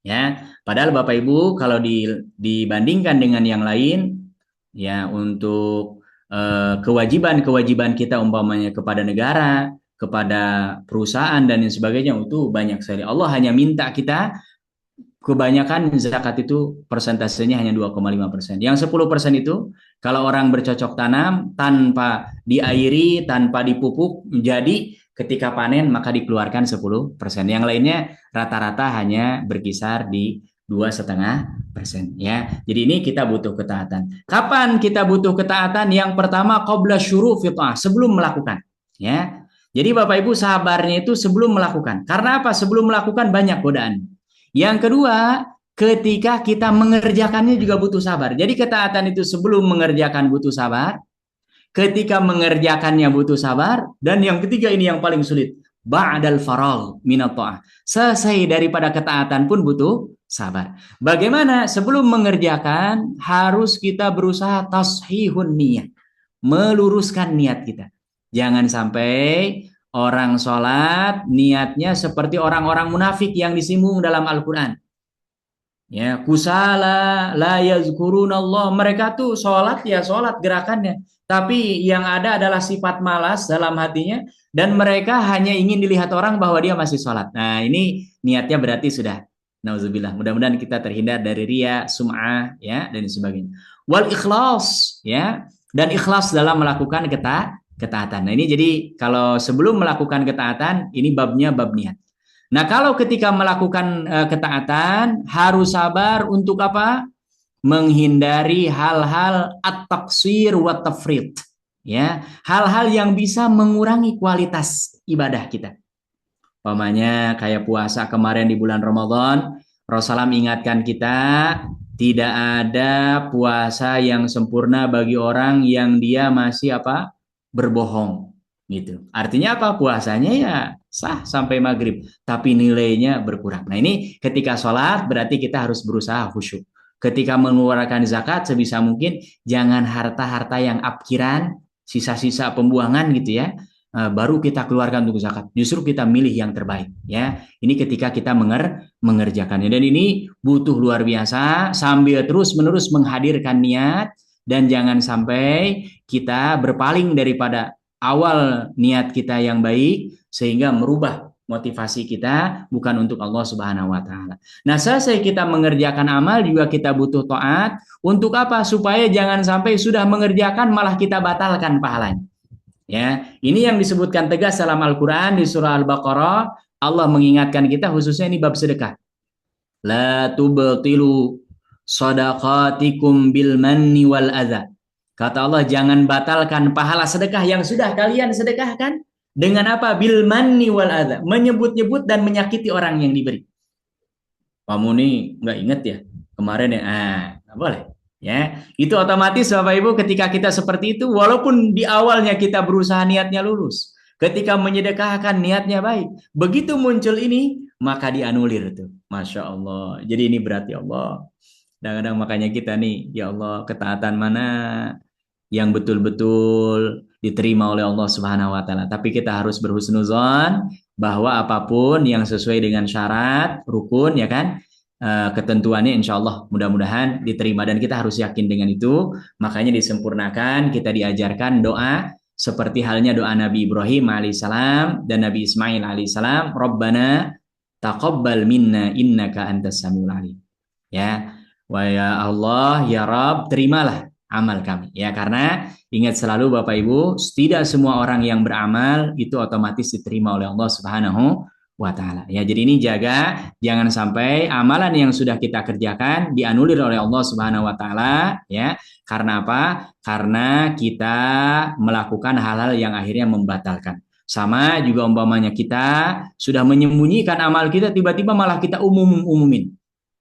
Ya, padahal Bapak Ibu kalau dibandingkan dengan yang lain, ya, untuk kewajiban-kewajiban kita umpamanya kepada negara, kepada perusahaan dan lain sebagainya, itu banyak sekali. Allah hanya minta kita kebanyakan zakat itu persentasenya hanya 2,5%. Yang 10% itu kalau orang bercocok tanam tanpa diairi, tanpa dipupuk, jadi ketika panen maka dikeluarkan 10%. Yang lainnya rata-rata hanya berkisar di 2,5%, ya. Jadi ini kita butuh ketaatan. Kapan kita butuh ketaatan? Yang pertama qabla syurufi ta'ah, sebelum melakukan, ya. Jadi Bapak Ibu sabarnya itu sebelum melakukan. Karena apa? Sebelum melakukan banyak godaan. Yang kedua, ketika kita mengerjakannya juga butuh sabar. Jadi ketaatan itu sebelum mengerjakan butuh sabar, ketika mengerjakannya butuh sabar, dan yang ketiga ini yang paling sulit, ba'dal faragh minat ta'ah. Selesai daripada ketaatan pun butuh sabar. Bagaimana? Sebelum mengerjakan harus kita berusaha tashihun niyat, meluruskan niat kita. Jangan sampai orang sholat niatnya seperti orang-orang munafik yang disinggung dalam Al-Quran. Ya, kusala la yazkurunallah. Mereka tuh sholat ya sholat gerakannya, tapi yang ada adalah sifat malas dalam hatinya, dan mereka hanya ingin dilihat orang bahwa dia masih sholat. Nah, ini niatnya berarti sudah nauzubillah. Mudah-mudahan kita terhindar dari riya, sum'ah, ya, dan sebagainya. Wal ikhlas, ya, dan ikhlas dalam melakukan ketaatan. Nah, ini jadi kalau sebelum melakukan ketaatan, ini babnya bab niat. Nah, kalau ketika melakukan ketaatan harus sabar untuk apa? Menghindari hal-hal at-taqsir wa tafrid, ya, hal-hal yang bisa mengurangi kualitas ibadah kita. Umpamanya kayak puasa kemarin di bulan Ramadan, Rasulullah ingatkan kita tidak ada puasa yang sempurna bagi orang yang dia masih apa? Berbohong. Gitu. Artinya apa? Puasanya ya sah sampai maghrib, tapi nilainya berkurang. Nah, ini ketika sholat berarti kita harus berusaha khusyuk. Ketika mengeluarkan zakat sebisa mungkin jangan harta-harta yang apkiran, sisa-sisa pembuangan gitu, ya. Baru kita keluarkan untuk zakat. Justru kita milih yang terbaik, ya. Ini ketika kita mengerjakannya, dan ini butuh luar biasa sambil terus-menerus menghadirkan niat, dan jangan sampai kita berpaling daripada awal niat kita yang baik sehingga merubah motivasi kita bukan untuk Allah Subhanahu wa taala. Nah, selesai kita mengerjakan amal juga kita butuh taat. Untuk apa? Supaya jangan sampai sudah mengerjakan malah kita batalkan pahalanya. Ya, ini yang disebutkan tegas dalam Al-Qur'an di surah Al-Baqarah. Allah mengingatkan kita khususnya ini bab sedekah. La tubtilu shadaqatikum bil manni wal adza. Kata Allah, jangan batalkan pahala sedekah yang sudah kalian sedekahkan dengan apa? Bil manni wal adza, menyebut-nyebut dan menyakiti orang yang diberi. Kamu nih nggak inget ya kemarin ya? Nggak boleh. Ya, itu otomatis Bapak Ibu ketika kita seperti itu, walaupun di awalnya kita berusaha niatnya lurus, ketika menyedekahkan niatnya baik, begitu muncul ini maka dianulir tuh. Masya Allah. Jadi ini berarti Allah. Kadang-kadang makanya kita nih, ya Allah, ketaatan mana yang betul-betul diterima oleh Allah Subhanahu wa taala. Tapi kita harus berhusnuzon bahwa apapun yang sesuai dengan syarat, rukun, ya kan? Ketentuannya insya Allah mudah-mudahan diterima, dan kita harus yakin dengan itu. Makanya disempurnakan, kita diajarkan doa seperti halnya doa Nabi Ibrahim alaihissalam dan Nabi Ismail alaihissalam, Rabbana taqabbal minna innaka antas samiul alim. Ya, wa ya Allah, ya Rabb, terimalah amal kami. Ya, karena ingat selalu Bapak Ibu, tidak semua orang yang beramal itu otomatis diterima oleh Allah Subhanahu wa taala. Ya, jadi ini jaga jangan sampai amalan yang sudah kita kerjakan dianulir oleh Allah Subhanahu wa taala, ya. Karena apa? Karena kita melakukan hal-hal yang akhirnya membatalkan. Sama juga umpamanya kita sudah menyembunyikan amal kita, tiba-tiba malah kita umumin,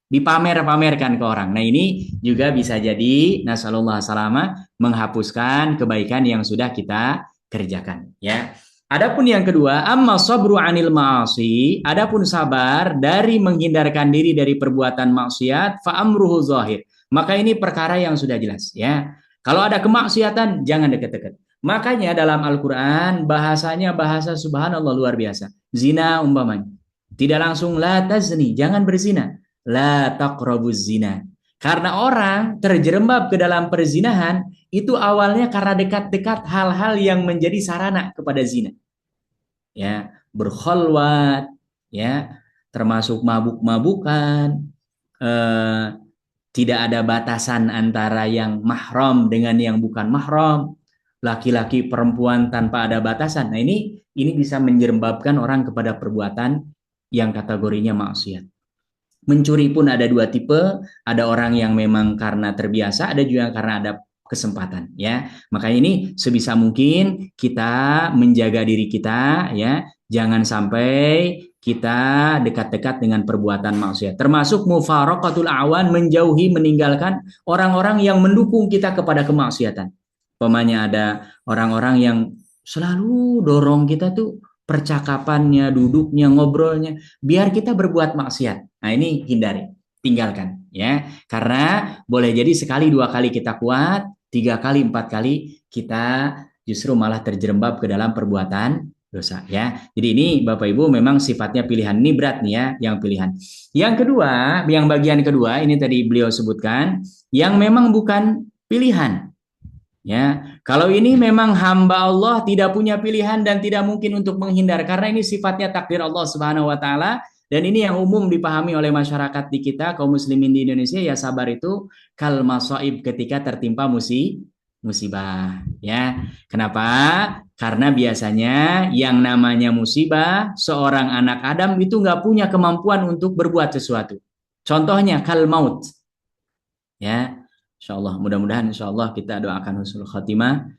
dipamer-pamerkan ke orang. Nah, ini juga bisa jadi nasallallahu salama menghapuskan kebaikan yang sudah kita kerjakan, ya. Adapun yang kedua, amma sabru anil ma'asi, adapun sabar dari menghindarkan diri dari perbuatan maksiat, fa amruhu zahir. Maka ini perkara yang sudah jelas, ya. Kalau ada kemaksiatan jangan dekat-dekat. Makanya dalam Al-Qur'an bahasanya bahasa subhanallah luar biasa. Zina umpamanya. Tidak langsung la tazni, jangan berzina. La taqrabuz zina. Karena orang terjerembab ke dalam perzinahan itu awalnya karena dekat-dekat hal-hal yang menjadi sarana kepada zina. Ya, berkholwat, ya, termasuk mabuk-mabukan, eh, tidak ada batasan antara yang mahram dengan yang bukan mahram, laki-laki perempuan tanpa ada batasan. Nah, ini bisa menjerembabkan orang kepada perbuatan yang kategorinya maksiat. Mencuri pun ada dua tipe, ada orang yang memang karena terbiasa, ada juga karena ada kesempatan, ya. Makanya ini sebisa mungkin kita menjaga diri kita, ya, jangan sampai kita dekat-dekat dengan perbuatan maksiat. Termasuk mufaraqatul awan, menjauhi, meninggalkan orang-orang yang mendukung kita kepada kemaksiatan. Umpamanya ada orang-orang yang selalu dorong kita tuh percakapannya, duduknya, ngobrolnya, biar kita berbuat maksiat. Nah, ini hindari, tinggalkan, ya. Karena boleh jadi sekali, dua kali kita kuat, 3 kali, 4 kali kita justru malah terjerembab ke dalam perbuatan dosa, ya. Jadi ini Bapak Ibu memang sifatnya pilihan, ini berat nih ya, yang pilihan. Yang kedua, yang bagian kedua ini tadi beliau sebutkan, yang memang bukan pilihan. Ya, kalau ini memang hamba Allah tidak punya pilihan dan tidak mungkin untuk menghindar karena ini sifatnya takdir Allah Subhanahu wa taala dan ini yang umum dipahami oleh masyarakat di kita kaum muslimin di Indonesia, ya sabar itu kal masaib, ketika tertimpa musibah, ya. Kenapa? Karena biasanya yang namanya musibah, seorang anak Adam itu nggak punya kemampuan untuk berbuat sesuatu. Contohnya kal maut. Ya, insyaallah, mudah-mudahan insyaallah kita doakan husnul khatimah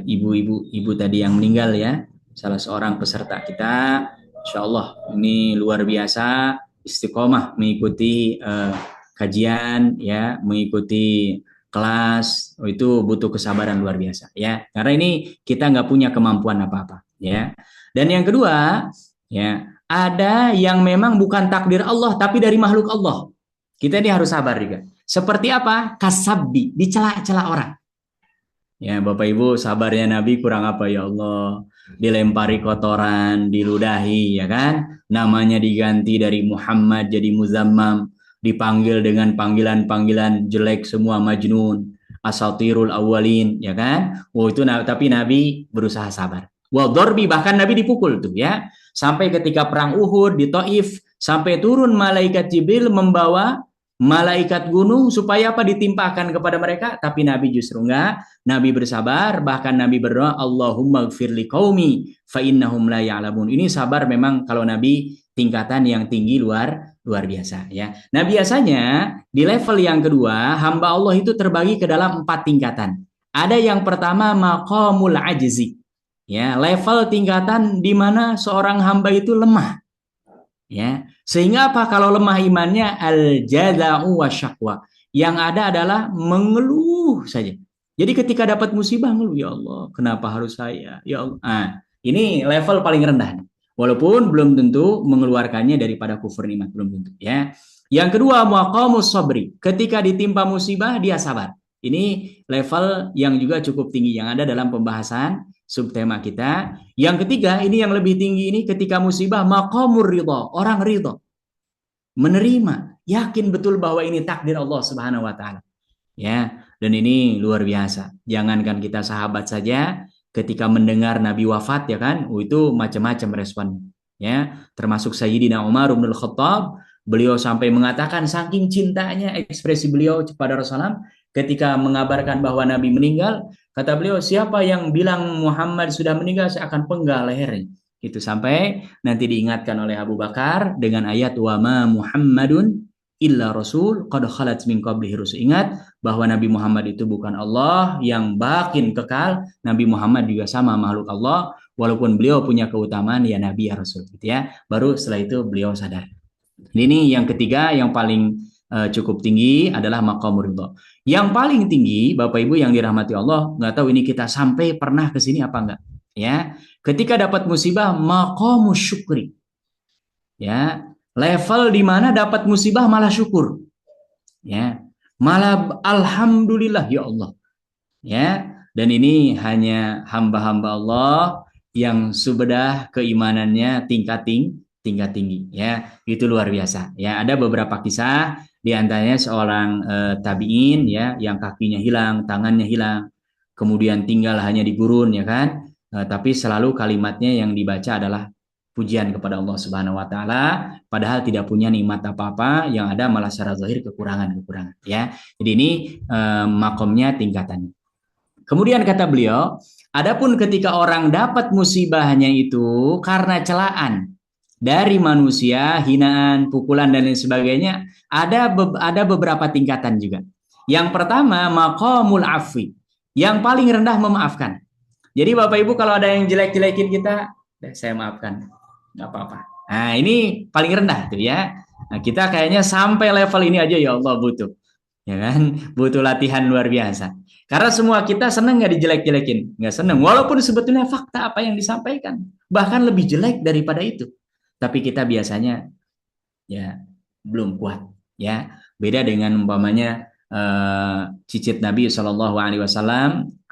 ibu tadi yang meninggal, ya, salah seorang peserta kita. Insyaallah ini luar biasa istiqomah mengikuti kajian, ya, mengikuti kelas. Itu butuh kesabaran luar biasa, ya, karena ini kita nggak punya kemampuan apa-apa, ya. Dan yang kedua, ya, ada yang memang bukan takdir Allah tapi dari makhluk Allah. Kita ini harus sabar juga. Seperti apa? Kasabbi, dicela-cela orang. Ya, Bapak Ibu, sabarnya Nabi kurang apa ya Allah? Dilempari kotoran, diludahi, ya kan? Namanya diganti dari Muhammad jadi Muzammam, dipanggil dengan panggilan-panggilan jelek semua, Majnun, Asatirul Awwalin, ya kan? Oh, itu tapi Nabi berusaha sabar. Wa dorbi, bahkan Nabi dipukul tuh, ya. Sampai ketika perang Uhud di Taif, sampai turun malaikat Jibril membawa malaikat gunung supaya apa, ditimpakan kepada mereka, tapi Nabi justru enggak. Nabi bersabar, bahkan Nabi berdoa, Allahumma gfirli qaumi fa innahum la ya'lamun. Ini sabar memang kalau Nabi tingkatan yang tinggi luar biasa, ya. Nah, biasanya di level yang kedua hamba Allah itu terbagi ke dalam 4 tingkatan. Ada yang pertama maqamul ajzi, ya, level tingkatan di mana seorang hamba itu lemah, ya. Sehingga apa? Kalau lemah imannya, al-jaza'u wasyaqwa. Yang ada adalah mengeluh saja. Jadi ketika dapat musibah ngeluh, ya Allah, kenapa harus saya? Ya Allah. Nah, ini level paling rendah. Walaupun belum tentu mengeluarkannya daripada kufur nikmat, belum tentu, ya. Yang kedua, maqamus sabri. Ketika ditimpa musibah dia sabar. Ini level yang juga cukup tinggi yang ada dalam pembahasan subtema kita. Yang ketiga, ini yang lebih tinggi, ini ketika musibah maqamur ridha, orang ridha, menerima, yakin betul bahwa ini takdir Allah Subhanahu wa taala, ya. Dan ini luar biasa. Jangankan kita sahabat saja, ketika mendengar Nabi wafat, ya kan, itu macam-macam respon, ya. Termasuk Sayyidina Umar bin Khattab, beliau sampai mengatakan saking cintanya ekspresi beliau kepada Rasulullah ketika mengabarkan bahwa Nabi meninggal. Kata beliau, siapa yang bilang Muhammad sudah meninggal, saya akan penggal lehernya. Itu sampai nanti diingatkan oleh Abu Bakar dengan ayat wa ma Muhammadun illa rasul qad khalat min qablihi rusul. Ingat bahwa Nabi Muhammad itu bukan Allah yang bakin kekal. Nabi Muhammad juga sama makhluk Allah, walaupun beliau punya keutamaan ya Nabi ya Rasul, gitu, ya. Baru setelah itu beliau sadar. Ini yang ketiga yang paling cukup tinggi adalah maqamur ridha. Yang paling tinggi, Bapak Ibu yang dirahmati Allah, nggak tahu ini kita sampai pernah ke sini apa enggak, ya. Ketika dapat musibah, maqamus syukri, ya, level di mana dapat musibah malah syukur, ya, malah alhamdulillah ya Allah, ya. Dan ini hanya hamba-hamba Allah yang sudah keimanannya tingkat tinggi, ya. Itu luar biasa, ya. Ada beberapa kisah, di antaranya seorang tabi'in, ya, yang kakinya hilang, tangannya hilang, kemudian tinggal hanya di gurun, ya kan. Tapi selalu kalimatnya yang dibaca adalah pujian kepada Allah Subhanahu wa taala padahal tidak punya nikmat apa-apa, yang ada malah secara zahir kekurangan-kekurangan ya. Jadi ini makomnya, tingkatannya. Kemudian kata beliau, adapun ketika orang dapat musibahnya itu karena celaan dari manusia, hinaan, pukulan dan lain sebagainya, ada beberapa tingkatan juga. Yang pertama, maqamul afwi, yang paling rendah memaafkan. Jadi Bapak Ibu kalau ada yang jelek-jelekin kita, saya maafkan, nggak apa-apa. Nah ini paling rendah tuh ya. Nah, kita kayaknya sampai level ini aja ya Allah butuh, ya kan? Butuh latihan luar biasa. Karena semua kita senang nggak dijelek-jelekin, nggak senang. Walaupun sebetulnya fakta apa yang disampaikan bahkan lebih jelek daripada itu, tapi kita biasanya ya belum kuat. Ya beda dengan umpamanya cicit Nabi SAW,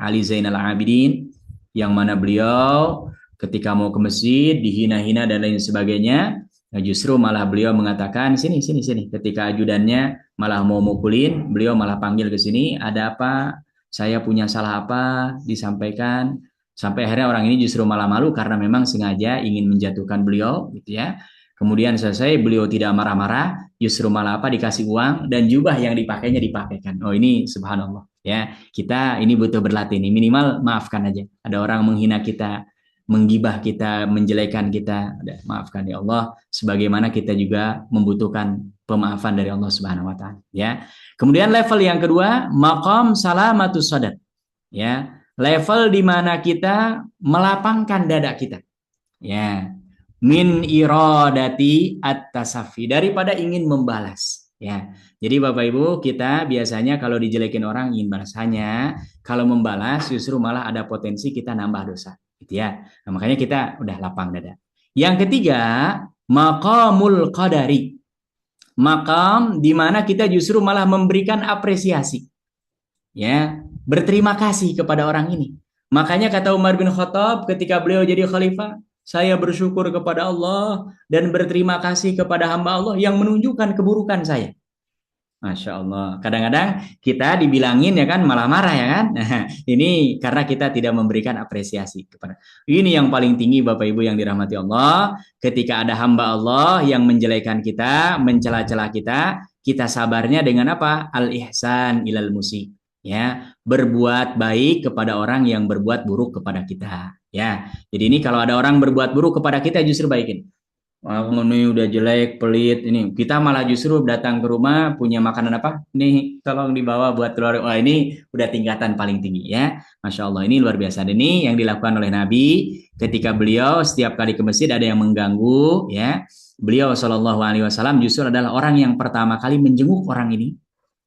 Ali Zainal Abidin, yang mana beliau ketika mau ke masjid dihina-hina dan lain sebagainya, justru malah beliau mengatakan sini. Ketika ajudannya malah mau mukulin, beliau malah panggil ke sini, ada apa? Saya punya salah apa? Disampaikan. Sampai akhirnya orang ini justru malah malu karena memang sengaja ingin menjatuhkan beliau, gitu ya. Kemudian selesai beliau tidak marah-marah, justru malah apa? Dikasih uang dan jubah yang dipakainya dipakaikan. Oh ini subhanallah ya. Kita ini butuh berlatih nih, minimal maafkan aja. Ada orang menghina kita, menggibah kita, menjelekan kita, maafkan ya Allah, sebagaimana kita juga membutuhkan pemaafan dari Allah Subhanahu wa taala ya. Kemudian level yang kedua, maqam salamatus sadar. Ya, level di mana kita melapangkan dada kita. Ya. Min iradati at-tasafi, daripada ingin membalas ya. Jadi Bapak Ibu, kita biasanya kalau dijelekin orang ingin balas, hanya kalau membalas justru malah ada potensi kita nambah dosa gitu ya. Nah, makanya kita udah lapang dada. Yang ketiga, maqamul qadari. Maqam di mana kita justru malah memberikan apresiasi. Ya, berterima kasih kepada orang ini. Makanya kata Umar bin Khattab ketika beliau jadi khalifah, saya bersyukur kepada Allah dan berterima kasih kepada hamba Allah yang menunjukkan keburukan saya. Masya Allah. Kadang-kadang kita dibilangin ya kan malah marah ya kan. Nah, ini karena kita tidak memberikan apresiasi kepada. Ini yang paling tinggi Bapak Ibu yang dirahmati Allah. Ketika ada hamba Allah yang menjelekan kita, mencela-cela kita, kita sabarnya dengan apa? Al-ihsan ilal musi. Ya, berbuat baik kepada orang yang berbuat buruk kepada kita. Ya, jadi ini kalau ada orang berbuat buruk kepada kita justru baikin. Ini udah jelek, pelit, ini kita malah justru datang ke rumah punya makanan apa? Nih, tolong dibawa buat keluarga. Wah, ini udah tingkatan paling tinggi ya. Masya Allah, ini luar biasa. Dan ini yang dilakukan oleh Nabi ketika beliau setiap kali ke masjid ada yang mengganggu ya. Beliau SAW justru adalah orang yang pertama kali menjenguk orang ini.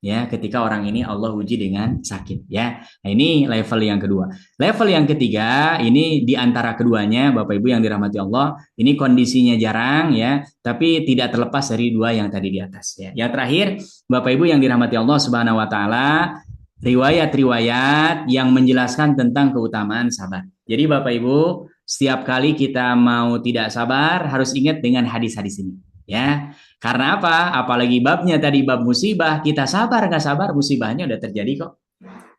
Ya, ketika orang ini Allah uji dengan sakit ya. Nah, ini level yang kedua. Level yang ketiga, ini di antara keduanya Bapak Ibu yang dirahmati Allah, ini kondisinya jarang ya, tapi tidak terlepas dari dua yang tadi di atas ya. Yang terakhir, Bapak Ibu yang dirahmati Allah Subhanahu wa taala, riwayat-riwayat yang menjelaskan tentang keutamaan sabar. Jadi Bapak Ibu, setiap kali kita mau tidak sabar harus ingat dengan hadis-hadis ini ya. Karena apa? Apalagi babnya tadi bab musibah, kita sabar nggak sabar musibahnya udah terjadi kok.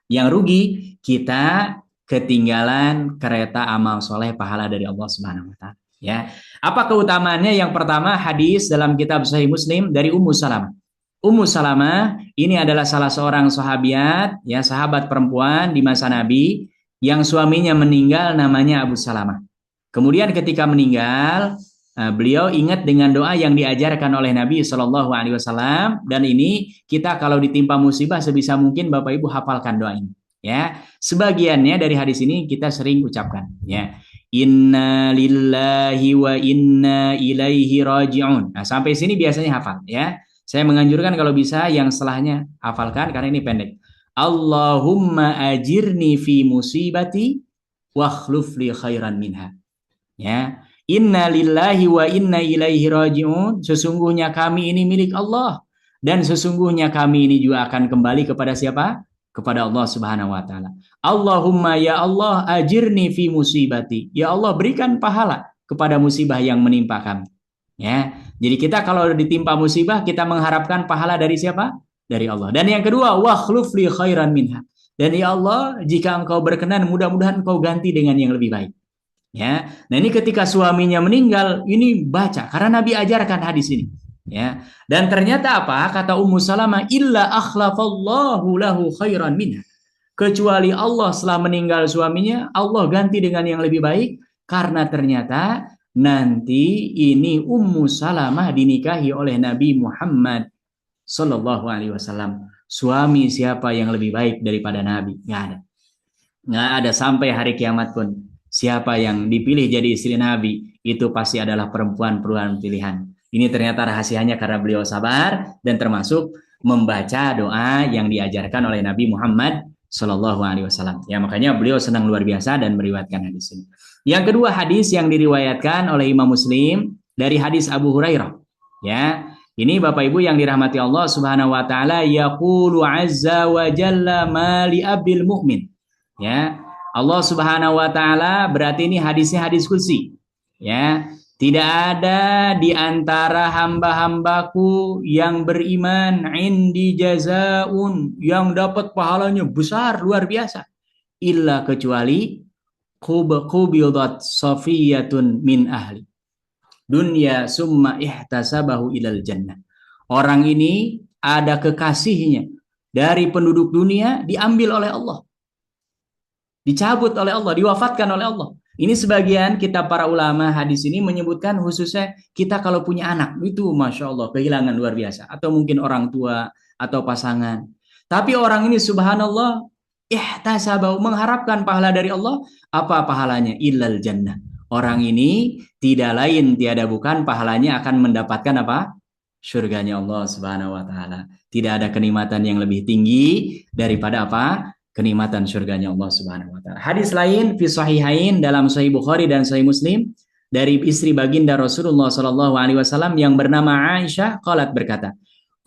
Yang rugi kita ketinggalan kereta amal soleh pahala dari Allah Subhanahu wa taala. Ya. Apa keutamaannya? Yang pertama hadis dalam kitab Sahih Muslim dari Ummu Salamah. Ummu Salamah ini adalah salah seorang sahabiat, ya sahabat perempuan di masa Nabi yang suaminya meninggal namanya Abu Salamah. Kemudian ketika meninggal, beliau ingat dengan doa yang diajarkan oleh Nabi SAW, dan ini kita kalau ditimpa musibah sebisa mungkin Bapak Ibu hafalkan doa ini ya. Sebagiannya dari hadis ini kita sering ucapkan ya. Inna lillahi wa inna ilaihi raji'un. Nah, sampai sini biasanya hafal ya. Saya menganjurkan kalau bisa yang setelahnya hafalkan karena ini pendek. Allahumma ajirni fi musibati wa akhluf li khairan minha. Ya. Inna lillahi wa inna ilaihi raji'un. Sesungguhnya kami ini milik Allah dan sesungguhnya kami ini juga akan kembali kepada siapa? Kepada Allah Subhanahu wa taala. Allahumma ya Allah ajirni fi musibati. Ya Allah berikan pahala kepada musibah yang menimpa kami. Ya. Jadi kita kalau ditimpa musibah kita mengharapkan pahala dari siapa? Dari Allah. Dan yang kedua, wa akhluf li khairan minha. Dan ya Allah, jika Engkau berkenan mudah-mudahan Engkau ganti dengan yang lebih baik. Ya, nah ini ketika suaminya meninggal, ini baca karena Nabi ajarkan hadis ini. Ya, dan ternyata apa? Kata Ummu Salamah, illa akhlafallahu lahu khairan minha. Kecuali Allah setelah meninggal suaminya, Allah ganti dengan yang lebih baik karena ternyata nanti ini Ummu Salamah dinikahi oleh Nabi Muhammad Sallallahu Alaihi Wasallam. Suami siapa yang lebih baik daripada Nabi? Nggak ada. Nggak ada sampai hari kiamat pun. Siapa yang dipilih jadi istri Nabi, itu pasti adalah perempuan pilihan. Ini ternyata rahasianya karena beliau sabar dan termasuk membaca doa yang diajarkan oleh Nabi Muhammad Sallallahu Alaihi Wasallam. Ya, makanya beliau senang luar biasa dan meriwayatkan hadis ini. Yang kedua, hadis yang diriwayatkan oleh Imam Muslim dari hadis Abu Hurairah. Ya, ini Bapak Ibu yang dirahmati Allah Subhanahu wa taala, yaqulu azza wa jalla ma li abil mu'min. Ya, Allah Subhanahu wa taala berarti ini hadisnya hadis kursi. Ya, tidak ada di antara hamba-hambaku yang beriman indi jazaun yang dapat pahalanya besar luar biasa illa kecuali qubidat safiyatun min ahli dunya summa ihtasabahu ilal jannah. Orang ini ada kekasihnya dari penduduk dunia diambil oleh Allah. Dicabut oleh Allah, diwafatkan oleh Allah. Ini sebagian kita para ulama hadis ini menyebutkan khususnya kita kalau punya anak, itu Masya Allah kehilangan luar biasa. Atau mungkin orang tua atau pasangan. Tapi orang ini subhanallah ihtasabau, mengharapkan pahala dari Allah. Apa pahalanya? Illal jannah. Orang ini tidak lain tiada bukan pahalanya akan mendapatkan apa? Surganya Allah Subhanahu wa taala. Tidak ada kenikmatan yang lebih tinggi daripada apa? Kenikmatan surganya Allah Subhanahu wa taala. Hadis lain fi sahihain dalam Sahih Bukhari dan Sahih Muslim dari istri baginda Rasulullah sallallahu alaihi wasallam yang bernama Aisyah qalat berkata,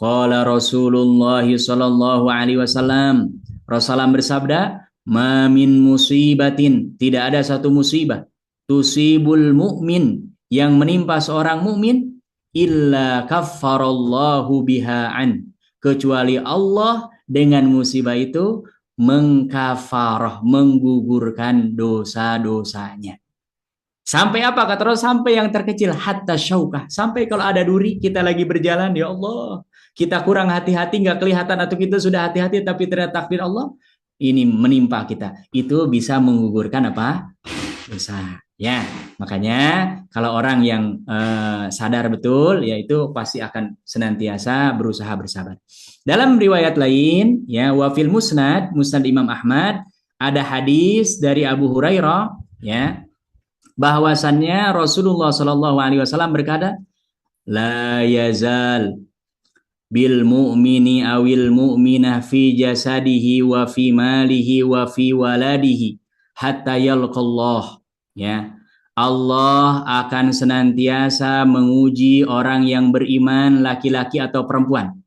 qala Rasulullah sallallahu alaihi wasallam, Rasulullah bersabda, ma min musibatin, tidak ada satu musibah tusibul mu'min yang menimpa seorang mukmin illa kaffarallahu biha an, kecuali Allah dengan musibah itu mengkafarah, menggugurkan dosa-dosanya. Sampai apa kata Rasul? Sampai yang terkecil, hatta syaukah. Sampai kalau ada duri, kita lagi berjalan, ya Allah, kita kurang hati-hati, nggak kelihatan atau kita sudah hati-hati, tapi ternyata takdir Allah ini menimpa kita. Itu bisa menggugurkan apa? Dosa. Ya, makanya kalau orang yang sadar betul, yaitu pasti akan senantiasa berusaha bersabar. Dalam riwayat lain, ya, wa fil musnad Imam Ahmad, ada hadis dari Abu Hurairah, ya, bahwasannya Rasulullah Shallallahu Alaihi Wasallam berkata, la yazal bil mu'mini awil mu'minah fi jasadihi wa fi malihi wa fi waladihi hatta yalqallah. Ya, Allah akan senantiasa menguji orang yang beriman, laki-laki atau perempuan,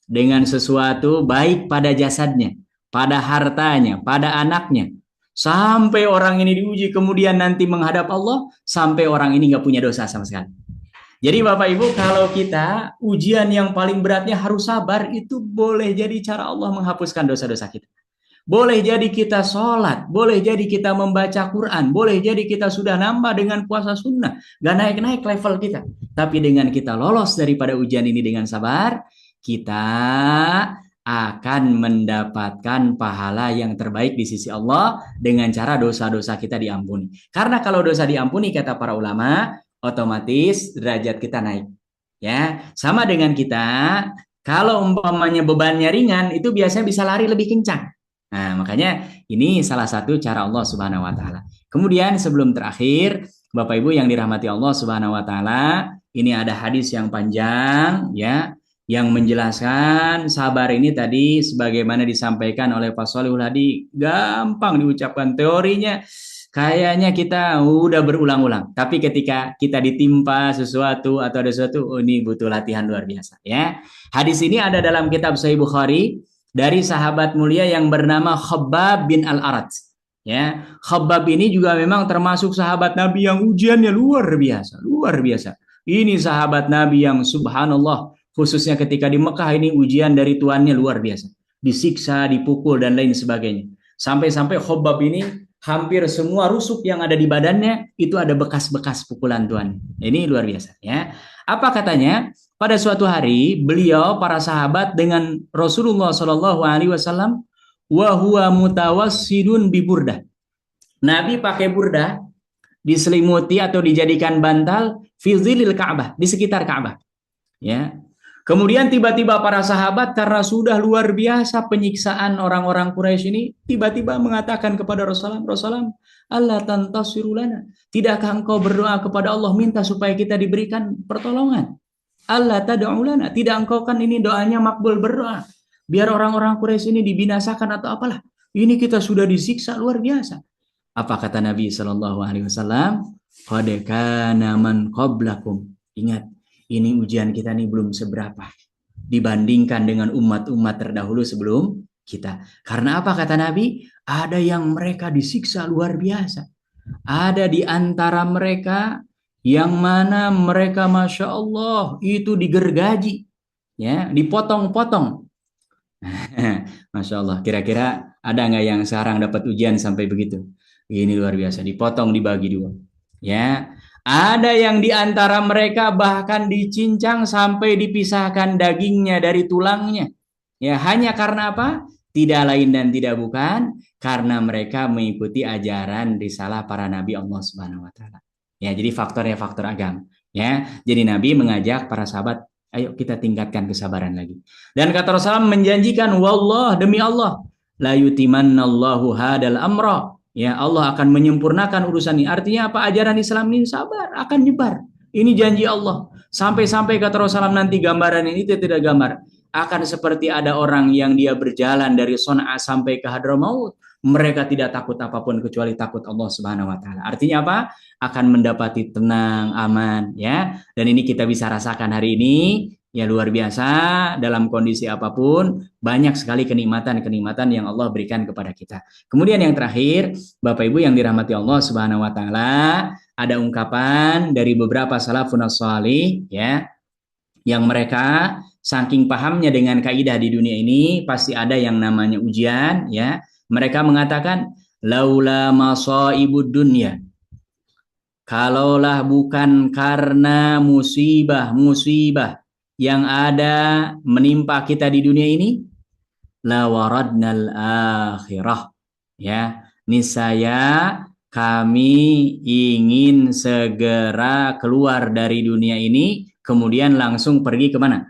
dengan sesuatu baik pada jasadnya, pada hartanya, pada anaknya, sampai orang ini diuji kemudian nanti menghadap Allah, sampai orang ini nggak punya dosa sama sekali. Jadi Bapak Ibu, kalau kita ujian yang paling beratnya harus sabar, itu boleh jadi cara Allah menghapuskan dosa-dosa kita. Boleh jadi kita sholat, boleh jadi kita membaca Quran, boleh jadi kita sudah nambah dengan puasa sunnah, gak naik-naik level kita. Tapi dengan kita lolos daripada ujian ini dengan sabar, kita akan mendapatkan pahala yang terbaik di sisi Allah dengan cara dosa-dosa kita diampuni. Karena kalau dosa diampuni, kata para ulama, otomatis derajat kita naik. Ya, sama dengan kita, kalau umpamanya bebannya ringan, itu biasanya bisa lari lebih kencang. Nah, makanya ini salah satu cara Allah Subhanahu wa taala. Kemudian sebelum terakhir, Bapak Ibu yang dirahmati Allah Subhanahu wa taala, ini ada hadis yang panjang, ya, yang menjelaskan sabar ini tadi sebagaimana disampaikan oleh Pak Sholihul Hadi, gampang diucapkan, teorinya kayaknya kita udah berulang-ulang, tapi ketika kita ditimpa sesuatu atau ada sesuatu, oh, ini butuh latihan luar biasa, ya. Hadis ini ada dalam kitab Sahih Bukhari dari sahabat mulia yang bernama Khabbab bin Al-Arat. Ya, Khabbab ini juga memang termasuk sahabat Nabi yang ujiannya luar biasa, luar biasa. Ini sahabat Nabi yang subhanallah, khususnya ketika di Mekah ini ujian dari tuannya luar biasa. Disiksa, dipukul dan lain sebagainya. Sampai-sampai Khabbab ini hampir semua rusuk yang ada di badannya itu ada bekas-bekas pukulan Tuhan. Ini luar biasa ya. Apa katanya? Pada suatu hari beliau para sahabat dengan Rasulullah Shallallahu Alaihi Wasallam wa huwa mutawassidun bi burdah. Nabi pakai burdah diselimuti atau dijadikan bantal fi zilil Ka'bah, di sekitar Ka'bah. Ya. Kemudian tiba-tiba para sahabat karena sudah luar biasa penyiksaan orang-orang Quraisy ini tiba-tiba mengatakan kepada Rasulullah, Allah tantasirulana. Tidakkah engkau berdoa kepada Allah minta supaya kita diberikan pertolongan? Allah tad'ulana. Tidak engkau kan ini doanya makbul berdoa. Biar orang-orang Quraisy ini dibinasakan atau apalah. Ini kita sudah disiksa luar biasa. Apa kata Nabi Shallallahu Alaihi Wasallam? Qad kana man qablakum. Ingat, ini ujian kita nih belum seberapa dibandingkan dengan umat-umat terdahulu sebelum kita. Karena apa kata Nabi? Ada yang mereka disiksa luar biasa. Ada di antara mereka yang mana mereka Masya Allah itu digergaji, ya, dipotong-potong. Masya Allah. Kira-kira ada nggak yang sekarang dapat ujian sampai begitu? Ini luar biasa. Dipotong, dibagi dua. Ya. Ada yang di antara mereka bahkan dicincang sampai dipisahkan dagingnya dari tulangnya. Ya, hanya karena apa? Tidak lain dan tidak bukan karena mereka mengikuti ajaran risalah para nabi Allah Subhanahu wa taala. Ya, jadi faktornya faktor agama. Ya, jadi Nabi mengajak para sahabat, ayo kita tingkatkan kesabaran lagi. Dan kata Rasulullah menjanjikan, wallah demi Allah, la yutimannallahu hadal amra. Ya, Allah akan menyempurnakan urusan ini. Artinya apa? Ajaran Islam ini sabar, akan nyebar. Ini janji Allah. Sampai-sampai kata Rasulullah nanti gambaran ini tidak gambar. Akan seperti ada orang yang dia berjalan dari Son'a sampai ke Hadramaut. Mereka tidak takut apapun kecuali takut Allah Subhanahu wa taala. Artinya apa? Akan mendapati tenang, aman, ya. Dan ini kita bisa rasakan hari ini. Ya luar biasa, dalam kondisi apapun banyak sekali kenikmatan-kenikmatan yang Allah berikan kepada kita. Kemudian yang terakhir, Bapak Ibu yang dirahmati Allah Subhanahu wa taala, ada ungkapan dari beberapa salafun shalih ya, yang mereka saking pahamnya dengan kaidah di dunia ini pasti ada yang namanya ujian ya. Mereka mengatakan laula masaibud dunya. Kalaulah bukan karena musibah-musibah yang ada menimpa kita di dunia ini, la waradnal akhirah ya, niscaya kami ingin segera keluar dari dunia ini kemudian langsung pergi kemana?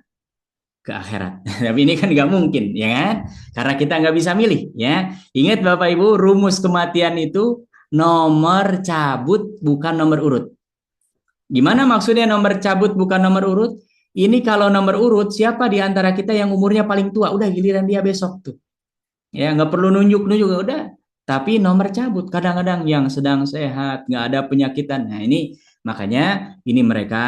Ke akhirat. Tapi ini kan nggak mungkin ya kan, karena kita nggak bisa milih ya. Ingat Bapak Ibu, rumus kematian itu nomor cabut bukan nomor urut. Gimana maksudnya nomor cabut bukan nomor urut? Ini kalau nomor urut, siapa di antara kita yang umurnya paling tua? Udah giliran dia besok tuh. Ya, nggak perlu nunjuk-nunjuk, udah. Tapi nomor cabut, kadang-kadang yang sedang sehat, nggak ada penyakitan. Nah ini, makanya ini mereka,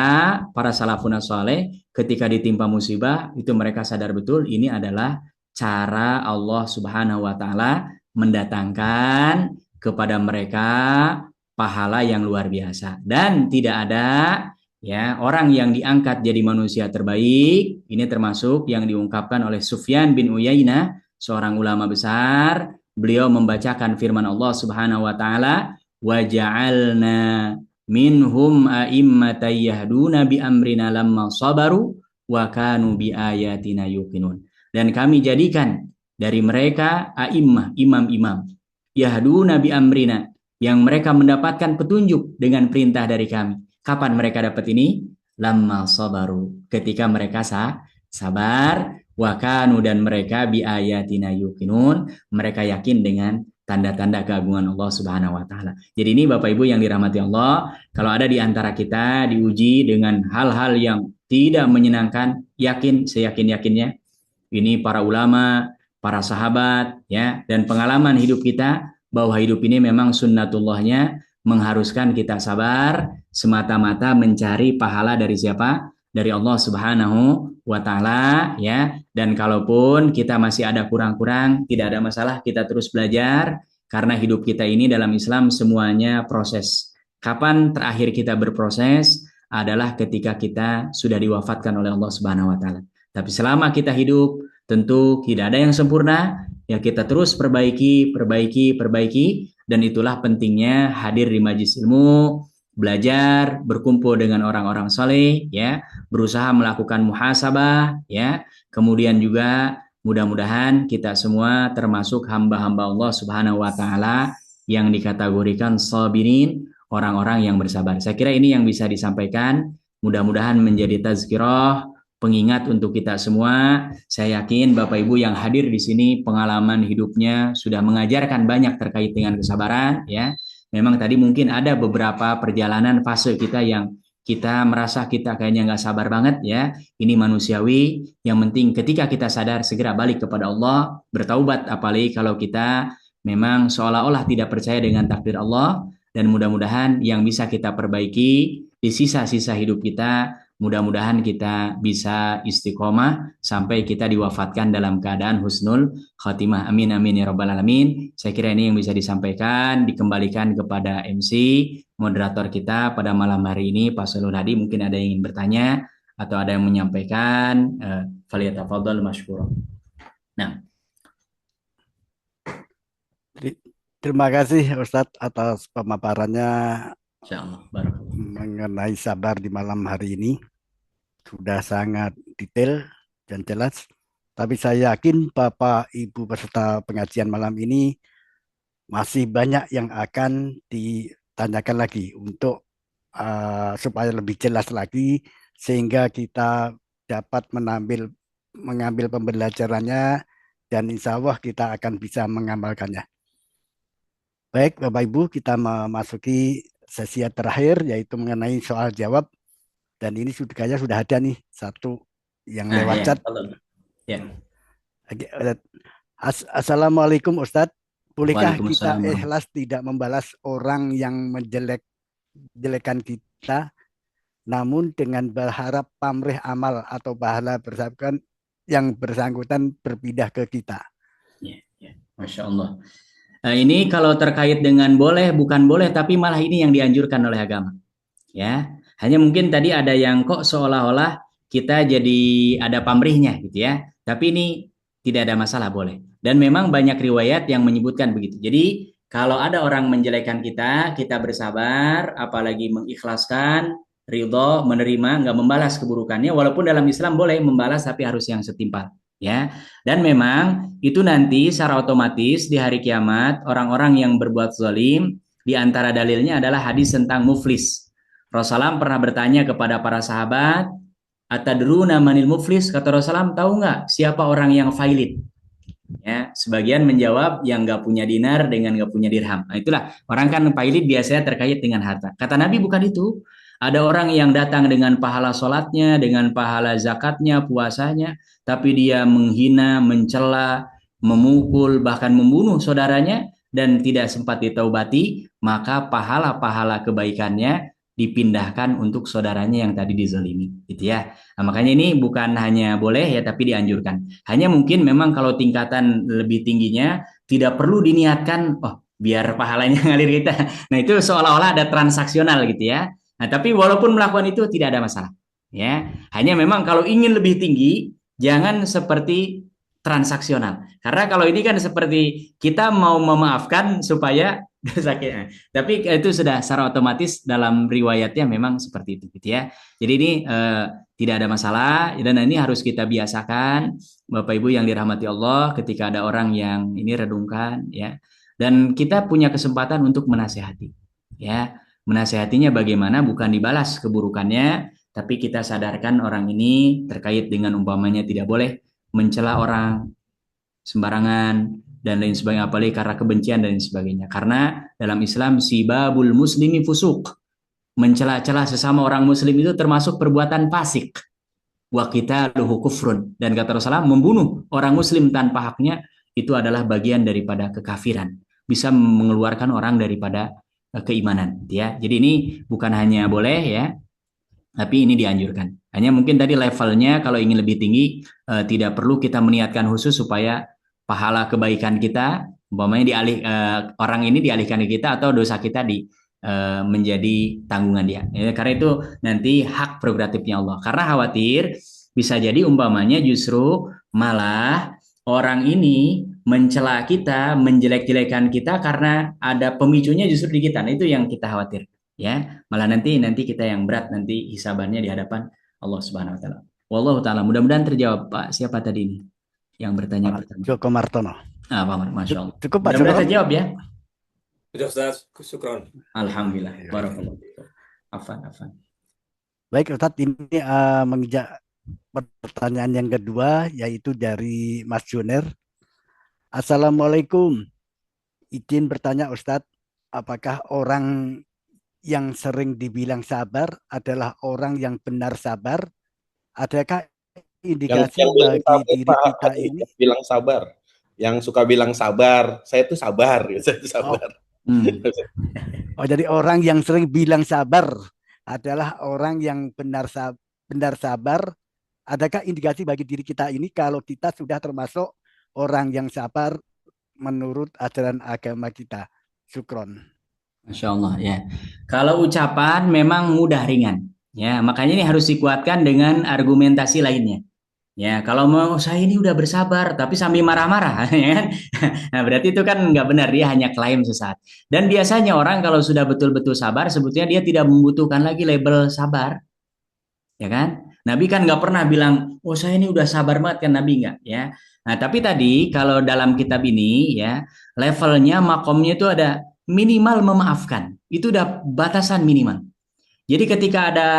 para salafun saleh, ketika ditimpa musibah, itu mereka sadar betul, ini adalah cara Allah Subhanahu wa Ta'ala mendatangkan kepada mereka pahala yang luar biasa. Dan tidak ada ya orang yang diangkat jadi manusia terbaik. Ini termasuk yang diungkapkan oleh Sufyan bin Uyainah, seorang ulama besar. Beliau membacakan firman Allah Subhanahu wa taala, wa ja'alna minhum a'immatan yahduna bi amrina lamma sabaru wa kanu bi ayatina yuqinun. Dan kami jadikan dari mereka a'immah, imam-imam, yahduna bi amrina, yang mereka mendapatkan petunjuk dengan perintah dari kami. Kapan mereka dapat ini? Lamma sabaru, ketika mereka sabar, wa kanu, dan mereka bi ayatina yuqinun, mereka yakin dengan tanda-tanda keagungan Allah Subhanahu wa taala. Jadi ini Bapak Ibu yang dirahmati Allah, kalau ada di antara kita diuji dengan hal-hal yang tidak menyenangkan, yakin seyakin-yakinnya ini para ulama, para sahabat ya, dan pengalaman hidup kita bahwa hidup ini memang sunnatullahnya mengharuskan kita sabar semata-mata mencari pahala dari siapa? Dari Allah Subhanahu wa taala ya. Dan kalaupun kita masih ada kurang-kurang, tidak ada masalah, kita terus belajar karena hidup kita ini dalam Islam semuanya proses. Kapan terakhir kita berproses adalah ketika kita sudah diwafatkan oleh Allah Subhanahu wa taala. Tapi selama kita hidup tentu tidak ada yang sempurna, ya kita terus perbaiki dan itulah pentingnya hadir di majelis ilmu, belajar, berkumpul dengan orang-orang saleh, ya, berusaha melakukan muhasabah, ya. Kemudian juga mudah-mudahan kita semua termasuk hamba-hamba Allah Subhanahu wa taala yang dikategorikan sabirin, orang-orang yang bersabar. Saya kira ini yang bisa disampaikan. Mudah-mudahan menjadi tazkirah, pengingat untuk kita semua. Saya yakin Bapak Ibu yang hadir di sini pengalaman hidupnya sudah mengajarkan banyak terkait dengan kesabaran, ya. Memang tadi mungkin ada beberapa perjalanan fase kita yang kita merasa kita kayaknya nggak sabar banget, ya. Ini manusiawi. Yang penting ketika kita sadar segera balik kepada Allah, bertaubat, apalagi kalau kita memang seolah-olah tidak percaya dengan takdir Allah. Dan mudah-mudahan yang bisa kita perbaiki di sisa-sisa hidup kita, mudah-mudahan kita bisa istiqomah sampai kita diwafatkan dalam keadaan husnul khatimah. Amin amin ya rabbal alamin. Saya kira ini yang bisa disampaikan, dikembalikan kepada MC moderator kita pada malam hari ini, Pak Solul Hadi. Mungkin ada yang ingin bertanya atau ada yang menyampaikan, faliyatafadhal masykurah. Nah, terima kasih Ustadz atas pemaparannya insyaallah barakallah. mengenai sabar di malam hari ini. Sudah sangat detail dan jelas. Tapi saya yakin Bapak Ibu peserta pengajian malam ini masih banyak yang akan ditanyakan lagi untuk supaya lebih jelas lagi sehingga kita dapat mengambil pembelajarannya dan insya Allah kita akan bisa mengamalkannya. Baik Bapak Ibu, kita memasuki sesi terakhir yaitu mengenai soal jawab. Dan ini kayaknya sudah ada nih satu yang lewat chat. Ya. Assalamualaikum Ustadz. Bolehkah kita Waalaikumsalam. ikhlas tidak membalas orang yang menjelek-jelekan kita, namun dengan berharap pamrih amal atau pahala bersangkutan yang bersangkutan berpindah ke kita? Ya, ya. Masya Allah. Ini kalau terkait dengan boleh, bukan boleh, tapi malah ini yang dianjurkan oleh agama. Ya, hanya mungkin tadi ada yang kok seolah-olah kita jadi ada pamrihnya gitu ya. Tapi ini tidak ada masalah, boleh. Dan memang banyak riwayat yang menyebutkan begitu. Jadi kalau ada orang menjelekkan kita, kita bersabar, apalagi mengikhlaskan, ridho, menerima, nggak membalas keburukannya. Walaupun dalam Islam boleh membalas, tapi harus yang setimpal. Ya, dan memang itu nanti secara otomatis di hari kiamat orang-orang yang berbuat zalim di antara dalilnya adalah hadis tentang muflis. Rasulullah pernah bertanya kepada para sahabat, atadruna manil muflis? Kata Rasulullah, tahu nggak siapa orang yang failit? Ya, sebagian menjawab yang nggak punya dinar dengan nggak punya dirham. Nah, itulah orang kan failit biasanya terkait dengan harta. Kata Nabi bukan itu. Ada orang yang datang dengan pahala sholatnya, dengan pahala zakatnya, puasanya, tapi dia menghina, mencela, memukul, bahkan membunuh saudaranya dan tidak sempat ditaubati, maka pahala-pahala kebaikannya dipindahkan untuk saudaranya yang tadi dizalimi, gitu ya. Nah, makanya ini bukan hanya boleh ya, tapi dianjurkan. Hanya mungkin memang kalau tingkatan lebih tingginya tidak perlu diniatkan, oh biar pahalanya ngalir kita. Nah itu seolah-olah ada transaksional gitu ya. Nah tapi walaupun melakukan itu tidak ada masalah, ya. Hanya memang kalau ingin lebih tinggi, jangan seperti transaksional. Karena kalau ini kan seperti kita mau memaafkan supaya sakit. Tapi itu sudah secara otomatis dalam riwayatnya memang seperti itu gitu ya. Jadi ini tidak ada masalah dan ini harus kita biasakan Bapak Ibu yang dirahmati Allah ketika ada orang yang ini redungkan ya. Dan kita punya kesempatan untuk menasehati ya. Menasehatinya bagaimana bukan dibalas keburukannya, tapi kita sadarkan orang ini terkait dengan umpamanya tidak boleh mencela orang sembarangan dan lain sebagainya, apalagi karena kebencian dan lain sebagainya. Karena dalam Islam sibabul muslimi fusuk, mencela-cela sesama orang muslim itu termasuk perbuatan fasik. Wa qitaluhu kufrun, dan kata Rasulullah membunuh orang muslim tanpa haknya itu adalah bagian daripada kekafiran, bisa mengeluarkan orang daripada keimanan ya. Jadi ini bukan hanya boleh ya, tapi ini dianjurkan. Hanya mungkin tadi levelnya kalau ingin lebih tinggi tidak perlu kita meniatkan khusus supaya pahala kebaikan kita umpamanya orang ini dialihkan ke kita atau dosa kita menjadi tanggungan dia. Ya, karena itu nanti hak prerogatifnya Allah. Karena khawatir bisa jadi umpamanya justru malah orang ini mencela kita, menjelek-jelekan kita karena ada pemicunya justru di kita. Nah, itu yang kita khawatir, ya. Malah nanti kita yang berat nanti hisabannya di hadapan Allah Subhanahu wa taala. Wallahu taala. Mudah-mudahan terjawab, Pak. Siapa tadi ini yang bertanya Pak pertama? Joko Martono. Pak, Masya Allah. Cukup Pak Mudah-mudahan Joko. terjawab ya. Sudah Ustaz, syukron. Alhamdulillah. Barakallah. Afan. Baik Ustadz, ini menginjak pertanyaan yang kedua, yaitu dari Mas Juner. Assalamualaikum. Izin bertanya Ustadz, apakah orang yang sering dibilang sabar adalah orang yang benar sabar? Adakah indikasi bilang bagi sabar, diri Pak, kita ada ini? bilang sabar. Yang suka bilang sabar, saya itu sabar, saya itu sabar. Oh, jadi orang yang sering bilang sabar adalah orang yang benar sabar. Adakah indikasi bagi diri kita ini kalau kita sudah termasuk orang yang sabar menurut ajaran agama kita? Syukron. Masya Allah ya. Kalau ucapan memang mudah ringan, ya makanya ini harus dikuatkan dengan argumentasi lainnya. Ya kalau mau saya ini udah bersabar tapi sambil marah-marah, ya kan? Nah, berarti itu kan nggak benar, dia hanya klaim sesaat. Dan biasanya orang kalau sudah betul-betul sabar, sebetulnya dia tidak membutuhkan lagi label sabar, ya kan? Nabi kan nggak pernah bilang, oh saya ini udah sabar banget kan, Nabi nggak, ya. Nah tapi tadi kalau dalam kitab ini ya levelnya makomnya itu ada minimal memaafkan, itu udah batasan minimal. Jadi ketika ada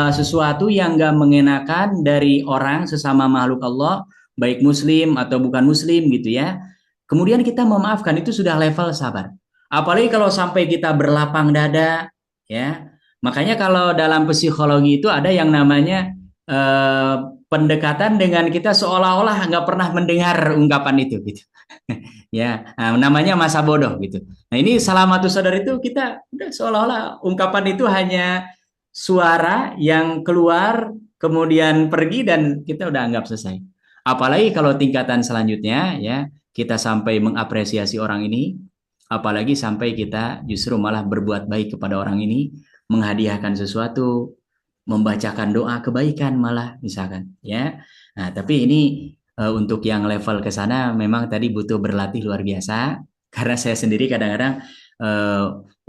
sesuatu yang nggak mengenakan dari orang sesama makhluk Allah, baik muslim atau bukan muslim gitu ya, kemudian kita memaafkan, itu sudah level sabar. Apalagi kalau sampai kita berlapang dada, ya. Makanya kalau dalam psikologi itu ada yang namanya pendekatan dengan kita seolah-olah nggak pernah mendengar ungkapan itu, gitu. Ya, namanya masa bodoh gitu. Nah ini salamatu sadar itu kita udah seolah-olah ungkapan itu hanya suara yang keluar kemudian pergi dan kita udah anggap selesai. Apalagi kalau tingkatan selanjutnya ya kita sampai mengapresiasi orang ini, apalagi sampai kita justru malah berbuat baik kepada orang ini, menghadiahkan sesuatu, membacakan doa kebaikan malah misalkan ya. Nah, tapi ini untuk yang level ke sana memang tadi butuh berlatih luar biasa, karena saya sendiri kadang-kadang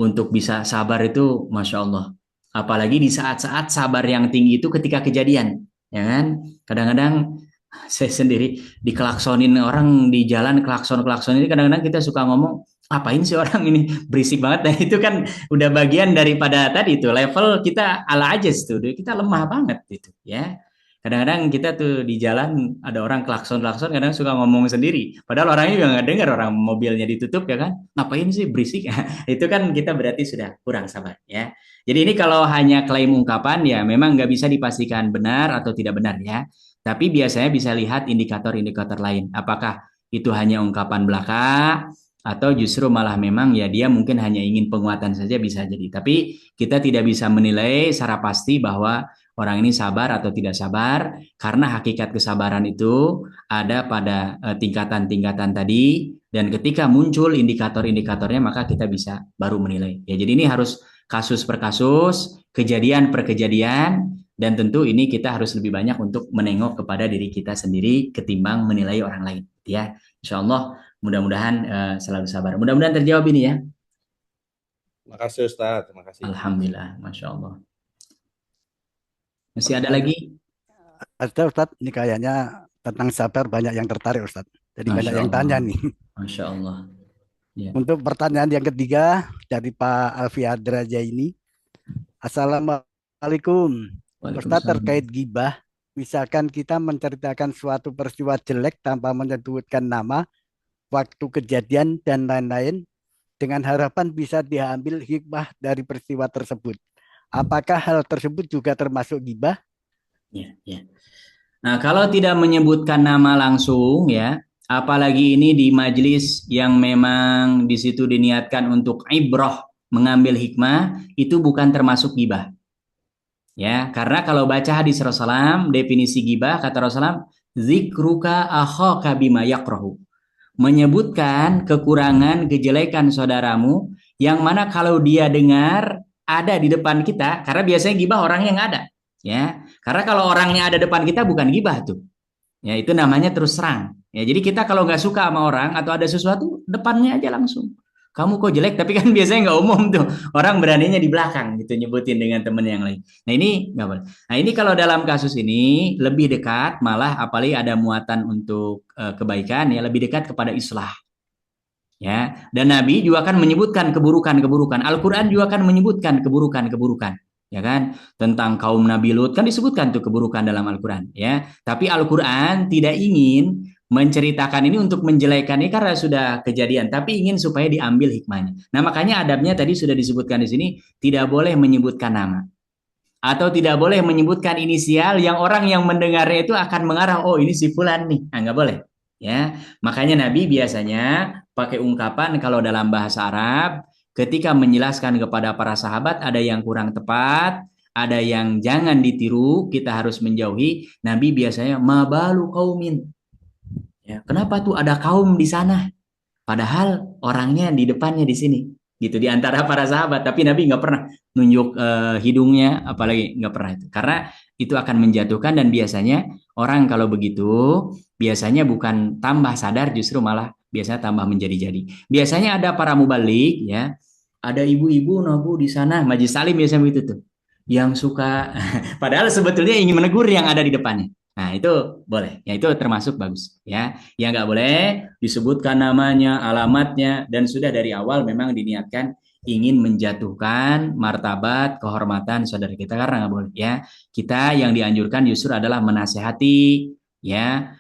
untuk bisa sabar itu Masya Allah, apalagi di saat-saat sabar yang tinggi itu ketika kejadian, ya kan? Kadang-kadang saya sendiri dikelaksonin orang di jalan, klakson ini kadang-kadang kita suka ngomong, apain sih orang ini berisik banget. Nah itu kan udah bagian daripada tadi itu level kita ala ajas tuh, kita lemah banget gitu ya. Kadang-kadang kita tuh di jalan ada orang klakson kadang suka ngomong sendiri, padahal orangnya juga nggak dengar, orang mobilnya ditutup ya kan, ngapain sih berisik. Itu kan kita berarti sudah kurang sabar ya. Jadi ini kalau hanya klaim ungkapan ya memang nggak bisa dipastikan benar atau tidak benar ya, tapi biasanya bisa lihat indikator-indikator lain, apakah itu hanya ungkapan belaka atau justru malah memang ya dia mungkin hanya ingin penguatan saja, bisa jadi. Tapi kita tidak bisa menilai secara pasti bahwa orang ini sabar atau tidak sabar, karena hakikat kesabaran itu ada pada tingkatan-tingkatan tadi, dan ketika muncul indikator-indikatornya maka kita bisa baru menilai. Ya, jadi ini harus kasus per kasus, kejadian per kejadian, dan tentu ini kita harus lebih banyak untuk menengok kepada diri kita sendiri ketimbang menilai orang lain. Ya, insya Allah mudah-mudahan selalu sabar. Mudah-mudahan terjawab ini ya. Terima kasih Ustaz, terima kasih. Alhamdulillah, Masya Allah. Masih ada lagi? Ada Ustadz, ini kayaknya tentang sabar banyak yang tertarik Ustadz. Jadi Masya banyak yang Allah. tanya nih. Masya Allah. Ya. Untuk pertanyaan yang ketiga dari Pak Alfi Adraja ini. Assalamualaikum. Ustadz, terkait gibah, misalkan kita menceritakan suatu peristiwa jelek tanpa menyebutkan nama, waktu kejadian, dan lain-lain, dengan harapan bisa diambil hikmah dari peristiwa tersebut. Apakah hal tersebut juga termasuk gibah? Ya, ya. Nah, kalau tidak menyebutkan nama langsung ya, apalagi ini di majelis yang memang di situ diniatkan untuk ibrah, mengambil hikmah, itu bukan termasuk gibah. Ya, karena kalau baca hadis Rasulullah, definisi gibah kata Rasulullah, zikruka akhaka bima yakrahu. Menyebutkan kekurangan, kejelekan saudaramu yang mana kalau dia dengar ada di depan kita, karena biasanya gibah orang yang ada, ya. Karena kalau orangnya ada depan kita bukan gibah tuh. Ya, itu namanya terus terang, Ya, jadi kita kalau nggak suka sama orang atau ada sesuatu, depannya aja langsung. Kamu kok jelek, tapi kan biasanya nggak umum tuh. Orang beraninya di belakang gitu, nyebutin dengan temen yang lain. Nah ini nggak boleh. Nah ini kalau dalam kasus ini lebih dekat, malah apalagi ada muatan untuk kebaikan, ya lebih dekat kepada islah. Ya, dan Nabi juga akan menyebutkan keburukan-keburukan. Al-Quran juga akan menyebutkan keburukan-keburukan. Ya kan, tentang kaum Nabi Lut kan disebutkan tuh keburukan dalam Al-Quran. Ya, tapi Al-Quran tidak ingin menceritakan ini untuk menjelekan ini karena sudah kejadian, tapi ingin supaya diambil hikmahnya. Nah, makanya adabnya tadi sudah disebutkan di sini, tidak boleh menyebutkan nama atau tidak boleh menyebutkan inisial yang orang yang mendengarnya itu akan mengarang, oh ini si fulan nih. Nah, nggak boleh. Ya, makanya Nabi biasanya pakai ungkapan kalau dalam bahasa Arab ketika menjelaskan kepada para sahabat ada yang kurang tepat, ada yang jangan ditiru, kita harus menjauhi. Nabi biasanya mabalu kaumin. Ya, kenapa tuh ada kaum di sana? Padahal orangnya di depannya di sini, gitu di antara para sahabat. Tapi Nabi nggak pernah nunjuk hidungnya, apalagi nggak pernah itu. Karena itu akan menjatuhkan dan biasanya orang kalau begitu, biasanya bukan tambah sadar, justru malah biasanya tambah menjadi-jadi. Biasanya ada para mubalik, ya, ada ibu-ibu nabu di sana, majlis salim biasanya begitu tuh, yang suka, padahal sebetulnya ingin menegur yang ada di depannya. Nah, itu boleh. Ya, itu termasuk bagus. Ya, yang nggak boleh disebutkan namanya, alamatnya, dan sudah dari awal memang diniatkan ingin menjatuhkan martabat, kehormatan saudara kita karena nggak boleh. Ya, kita yang dianjurkan justru adalah menasehati, ya,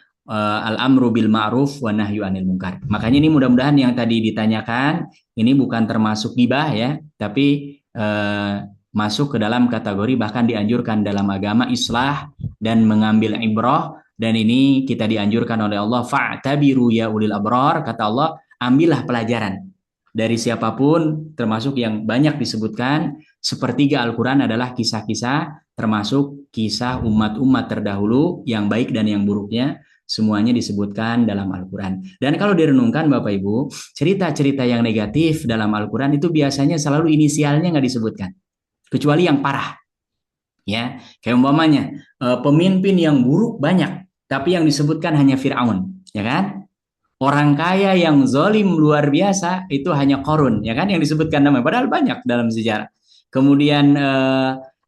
al-amru bil ma'ruf wa nahyu anil munkar. Makanya ini mudah-mudahan yang tadi ditanyakan ini bukan termasuk gibah ya, tapi masuk ke dalam kategori bahkan dianjurkan dalam agama islah dan mengambil ibrah, dan ini kita dianjurkan oleh Allah, fa'tabiru ya ulil abrar, kata Allah, ambillah pelajaran dari siapapun, termasuk yang banyak disebutkan sepertiga Al-Quran adalah kisah-kisah, termasuk kisah umat-umat terdahulu yang baik dan yang buruknya, semuanya disebutkan dalam Al-Quran. Dan kalau direnungkan Bapak Ibu, cerita-cerita yang negatif dalam Al-Quran itu biasanya selalu inisialnya nggak disebutkan, kecuali yang parah. Ya, kayak umpamanya pemimpin yang buruk banyak, tapi yang disebutkan hanya Fir'aun, ya kan? Orang kaya yang zalim luar biasa itu hanya Qarun, ya kan? Yang disebutkan namanya, padahal banyak dalam sejarah. Kemudian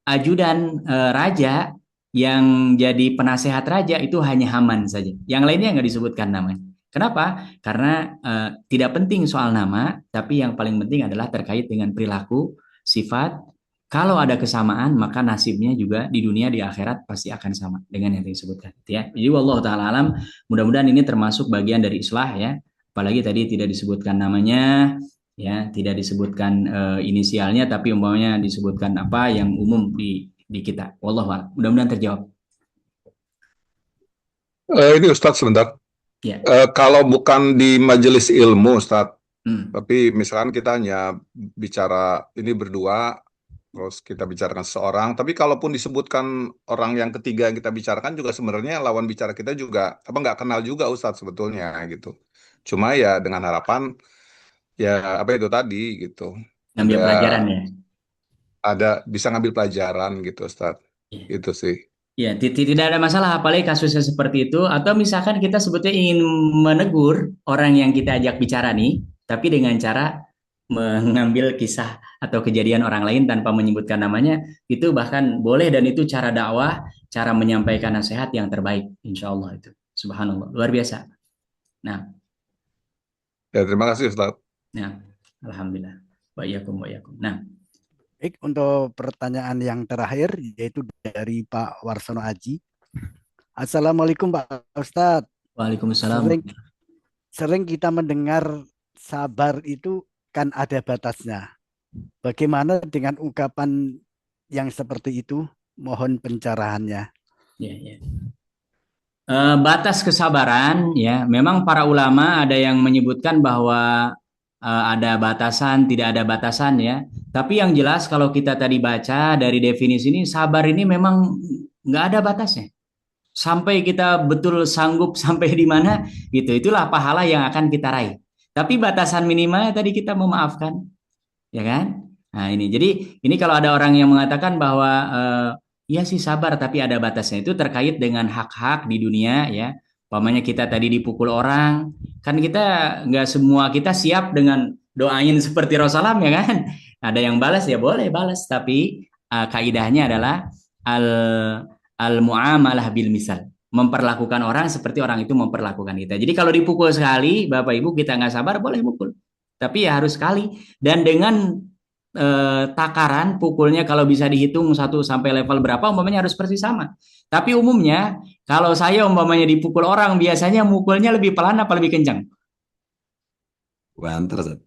ajudan raja yang jadi penasehat raja itu hanya Haman saja. Yang lainnya nggak disebutkan namanya. Kenapa? Karena tidak penting soal nama, tapi yang paling penting adalah terkait dengan perilaku, sifat. Kalau ada kesamaan, maka nasibnya juga di dunia, di akhirat pasti akan sama dengan yang disebutkan. Ya, jadi wallahu taala alam. Mudah-mudahan ini termasuk bagian dari islah ya. Apalagi tadi tidak disebutkan namanya, ya, tidak disebutkan inisialnya, tapi umpamanya disebutkan apa yang umum di kita. Wallahu a'lam. Mudah-mudahan terjawab. Ini Ustadz sebentar. Ya. Kalau bukan di majelis ilmu Ustadz, tapi misalkan kita hanya bicara ini berdua, terus kita bicarakan seseorang, tapi kalaupun disebutkan orang yang ketiga yang kita bicarakan juga sebenarnya lawan bicara kita juga nggak kenal juga Ustadz sebetulnya gitu. Cuma ya dengan harapan ya apa itu tadi gitu. Ngambil pelajaran ya. Ada bisa ngambil pelajaran gitu Ustadz. Ya. Itu sih. Ya, tidak ada masalah apalagi kasusnya seperti itu, atau misalkan kita sebetulnya ingin menegur orang yang kita ajak bicara nih, tapi dengan cara mengambil kisah atau kejadian orang lain tanpa menyebutkan namanya, itu bahkan boleh, dan itu cara dakwah, cara menyampaikan nasihat yang terbaik, insya Allah itu. Subhanallah, luar biasa. Nah, ya terima kasih Ustaz. Nah, alhamdulillah. Wa iyyakum. Nah, baik, untuk pertanyaan yang terakhir yaitu dari Pak Warsono Aji. Assalamualaikum Pak Ustadz. Waalaikumsalam. Sering kita mendengar sabar itu kan ada batasnya. Bagaimana dengan ungkapan yang seperti itu? Mohon pencerahannya. Ya. Batas kesabaran, ya, memang para ulama ada yang menyebutkan bahwa ada batasan, tidak ada batasan ya. Tapi yang jelas kalau kita tadi baca dari definisi ini, sabar ini memang nggak ada batasnya. Sampai kita betul sanggup sampai di mana, gitu. Itulah pahala yang akan kita raih. Tapi batasan minimalnya tadi kita memaafkan, ya kan? Nah ini, jadi ini kalau ada orang yang mengatakan bahwa ya sih sabar tapi ada batasnya, itu terkait dengan hak-hak di dunia ya. Umpamanya kita tadi dipukul orang, kan kita nggak semua kita siap dengan doain seperti Rasulullah ya kan? Ada yang balas ya boleh balas, tapi kaidahnya adalah al muamalah bil misal, memperlakukan orang seperti orang itu memperlakukan kita. Jadi kalau dipukul sekali, Bapak Ibu kita nggak sabar boleh mukul, tapi ya harus sekali dan dengan takaran pukulnya kalau bisa dihitung 1 sampai level berapa umpamanya harus persis sama. Tapi umumnya kalau saya umpamanya dipukul orang biasanya mukulnya lebih pelan apa lebih kencang? Banter, Ustaz.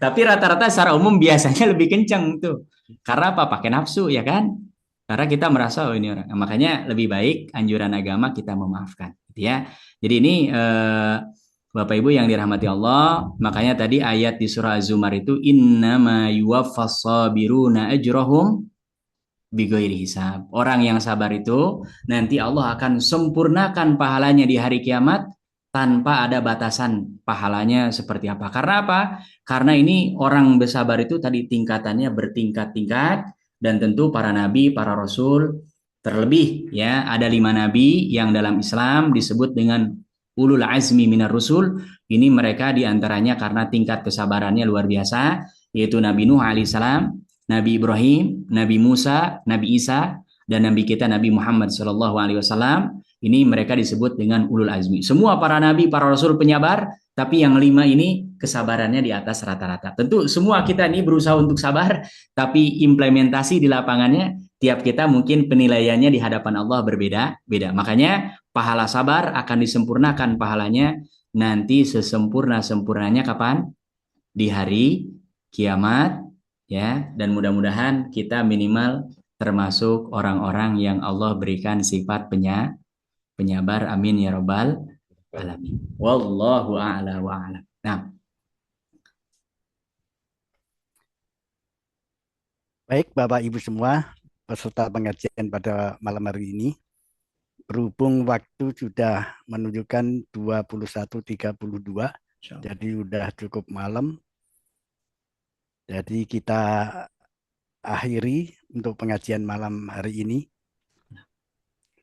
Tapi rata-rata secara umum biasanya lebih kencang tuh. Karena apa? Pakai nafsu ya kan? Karena kita merasa oh ini orang. Nah, makanya lebih baik anjuran agama kita memaafkan, gitu ya. Jadi ini Bapak Ibu yang dirahmati Allah, makanya tadi ayat di surah Az-Zumar itu innama yuwaffas sabiruna ajrahum bighairi hisab. Orang yang sabar itu nanti Allah akan sempurnakan pahalanya di hari kiamat tanpa ada batasan pahalanya seperti apa. Karena apa? Karena ini orang bersabar itu tadi tingkatannya bertingkat-tingkat dan tentu para nabi, para rasul terlebih ya ada 5 nabi yang dalam Islam disebut dengan ulul azmi minar rusul. Ini mereka diantaranya karena tingkat kesabarannya luar biasa, yaitu Nabi Nuh alaihissalam, Nabi Ibrahim, Nabi Musa, Nabi Isa, dan Nabi kita Nabi Muhammad SAW. Ini mereka disebut dengan ulul azmi. Semua para nabi, para rasul penyabar, tapi yang 5 ini kesabarannya di atas rata-rata. Tentu semua kita ini berusaha untuk sabar, tapi implementasi di lapangannya tiap kita mungkin penilaiannya di hadapan Allah berbeda-beda. Makanya pahala sabar akan disempurnakan pahalanya nanti sesempurna-sempurnanya kapan? Di hari kiamat ya, dan mudah-mudahan kita minimal termasuk orang-orang yang Allah berikan sifat penyabar. Amin ya rabbal alamin. Wallahu a'la wa a'lam. Nah, Baik Bapak Ibu semua, peserta pengajian pada malam hari ini, berhubung waktu sudah menunjukkan 21.32, jadi sudah cukup malam. Jadi kita akhiri untuk pengajian malam hari ini.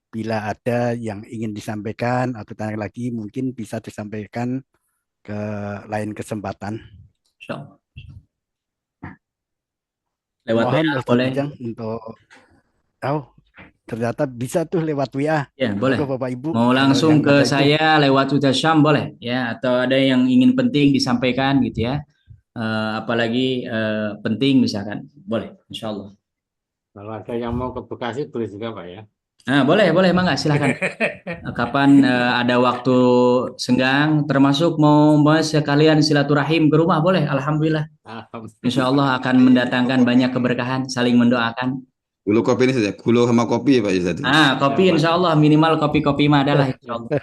Bila ada yang ingin disampaikan atau tanya lagi, mungkin bisa disampaikan ke lain kesempatan. insyaallah. Lewat Mohon WA Ustaz boleh. Ujang untuk ternyata bisa tuh lewat WA. Ya, boleh. Monggo Bapak Ibu. Mau kalau langsung yang ke ada itu. saya lewat Ustaz Syam boleh ya, atau ada yang ingin penting disampaikan gitu ya. Apalagi penting misalkan, boleh insyaallah. Kalau ada yang mau ke Bekasi boleh juga Pak ya. Nah, boleh mangga silakan. Kapan ada waktu senggang, termasuk mau sekalian silaturahim ke rumah boleh. Alhamdulillah. Insya Allah akan mendatangkan banyak keberkahan, saling mendoakan. Gula kopi ini saja, gula sama kopi ya Pak Ustaz. Kopi insya Allah minimal kopi-kopi mah adalah insya Allah.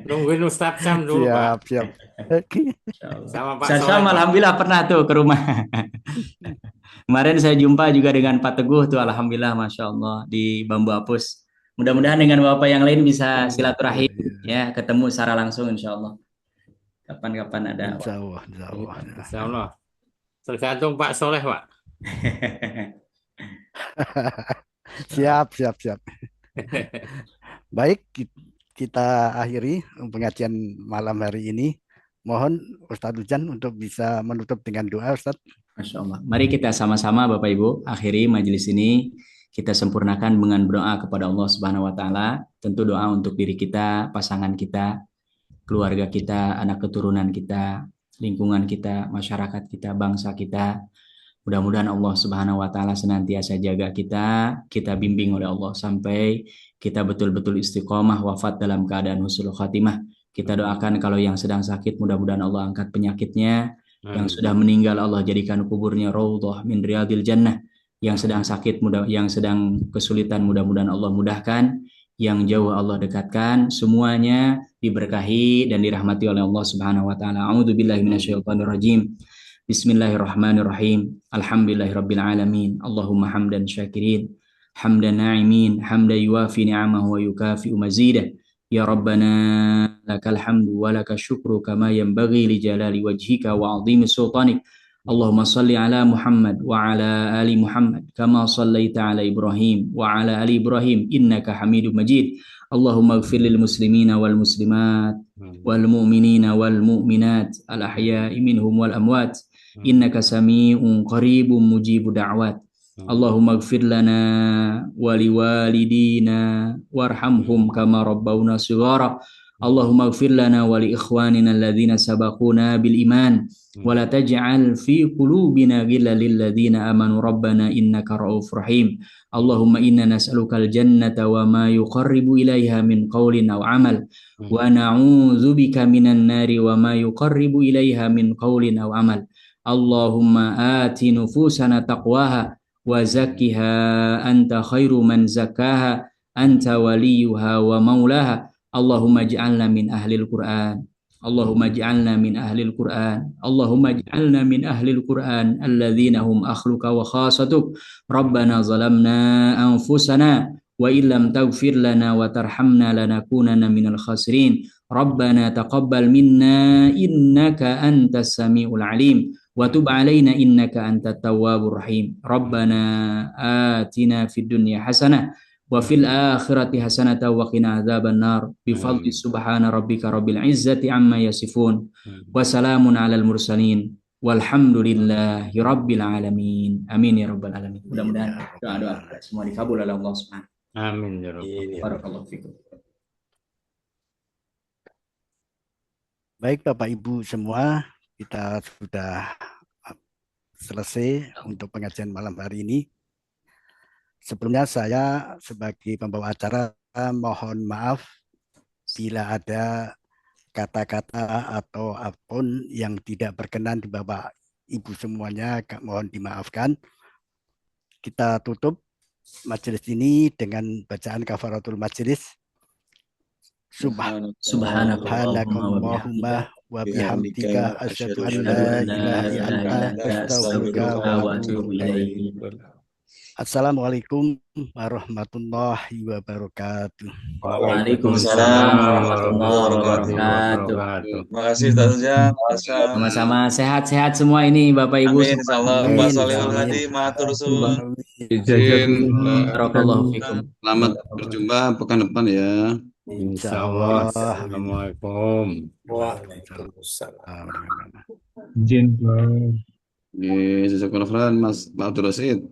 Nungguin Ustaz Syam dulu Pak. Siap. Sama Pak Ustaz Soleh, Syam Pak. alhamdulillah pernah tuh ke rumah. Kemarin saya jumpa juga dengan Pak Teguh tuh, alhamdulillah, masya Allah di Bambu Apus. Mudah-mudahan dengan bapak yang lain bisa silaturahim, ya, ketemu secara langsung, insya Allah. Kapan-kapan ada. Insya Allah. Insya Allah. Tergantung Pak Soleh Pak. Siap. Baik, kita akhiri pengajian malam hari ini. Mohon Ustadz Ujang untuk bisa menutup dengan doa, Ustadz. Masya Allah. Mari kita sama-sama Bapak Ibu akhiri majelis ini. Kita sempurnakan dengan berdoa kepada Allah Subhanahu wa taala. Tentu doa untuk diri kita, pasangan kita, keluarga kita, anak keturunan kita, lingkungan kita, masyarakat kita, bangsa kita. Mudah-mudahan Allah Subhanahu wa taala senantiasa jaga kita bimbing oleh Allah sampai kita betul-betul istiqomah wafat dalam keadaan husnul khatimah. Kita doakan kalau yang sedang sakit mudah-mudahan Allah angkat penyakitnya. Yang sudah meninggal Allah jadikan kuburnya raudhah min riyadil jannah. Yang sedang sakit yang sedang kesulitan mudah-mudahan Allah mudahkan, yang jauh Allah dekatkan, semuanya diberkahi dan dirahmati oleh Allah Subhanahu wa taala. A'udzubillahi minasyaitonir rajim. Bismillahirrahmanirrahim. Alhamdulillahirabbil alamin. Allahumma hamdan syakirin, hamdan na'imin, hamdan yuwafi ni'amahu wa yukafi'u mazidah. Ya Rabbana lakal hamdu wa lakal syukru kama yanbaghi li jalali wajhika wa 'azimi sultanik. Allahumma salli ala Muhammad wa ala ali Muhammad kama sallaita ala Ibrahim wa ala ali Ibrahim innaka Hamidum Majid. Allahumma ighfir lil muslimina wal muslimat wal mu'minina wal mu'minat al ahya'i minhum wal amwat innaka sami'un qaribun mujibu da'wat. Allahumma ighfir lana wa liwalidina warhamhum kama rabbawna shighara. Allahumma ighfir lana wa li ikhwanina alladhina sabaquna bil iman wa la taj'al fi qulubina ghillan lil ladzina amanu rabbana innaka ra'ufur rahim. Allahumma inna nas'aluka al jannata wa ma yuqarribu ilaiha min qawlin aw amal wa na'udzubika minan nari wa ma yuqarribu ilaiha min qawlin aw amal. Allahumma ati nufusana taqwaha wa zakkiha anta khairu man zakkaha anta waliyuha wa maulaha. Allahumma ij'alna min ahlil Qur'an. Allahumma ij'alna min ahlil Qur'an. Allahumma ij'alna min ahlil Qur'an alladzina hum akhluka wa khasatuk. Rabbana zalamna anfusana wa illam taghfir lana wa tarhamna lanakunanna minal khasirin. Rabbana taqabbal minna innaka antas samiul alim wa tub alaina innaka antat tawwabur rahim. Rabbana atina fid dunya hasanah wa fil akhirati hasanatan wa qina adzaban nar bi fadli subhana rabbika rabbil izzati amma yasifun wa salamun alal mursalin walhamdulillahi rabbil alamin. Amin ya rabbal alamin. Mudah-mudahan doa-doa kita semua dikabul oleh Allah Subhanahu. Amin ya Rabbal. Barakallahu fikum. Baik Bapak Ibu semua, kita sudah selesai untuk pengajian malam hari ini. Sebelumnya saya sebagai pembawa acara mohon maaf bila ada kata-kata atau apapun yang tidak berkenan di Bapak Ibu semuanya, mohon dimaafkan. Kita tutup majelis ini dengan bacaan kafaratul majelis. Subhanakallahumma wa bihamdika asyhadu an la ilaha illa anta astaghfiruka wa atubu ilaik. Assalamualaikum warahmatullahi wabarakatuh. Waalaikumsalam warahmatullahi wabarakatuh. Terima kasih Ustaz Ujang. Sama-sama, sehat-sehat semua ini Bapak Ibu. Amin insyaallah. Pak Sholihul Hadi matur suwun. Izin, Barakallahu fikum. selamat berjumpa pekan depan ya. Insyaallah. Assalamualaikum. Waalaikumsalam. Izin, Jazakallahu khairan Mas Pak Abdul Rasid.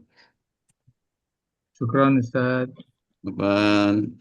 syukran Ustaz. Depan.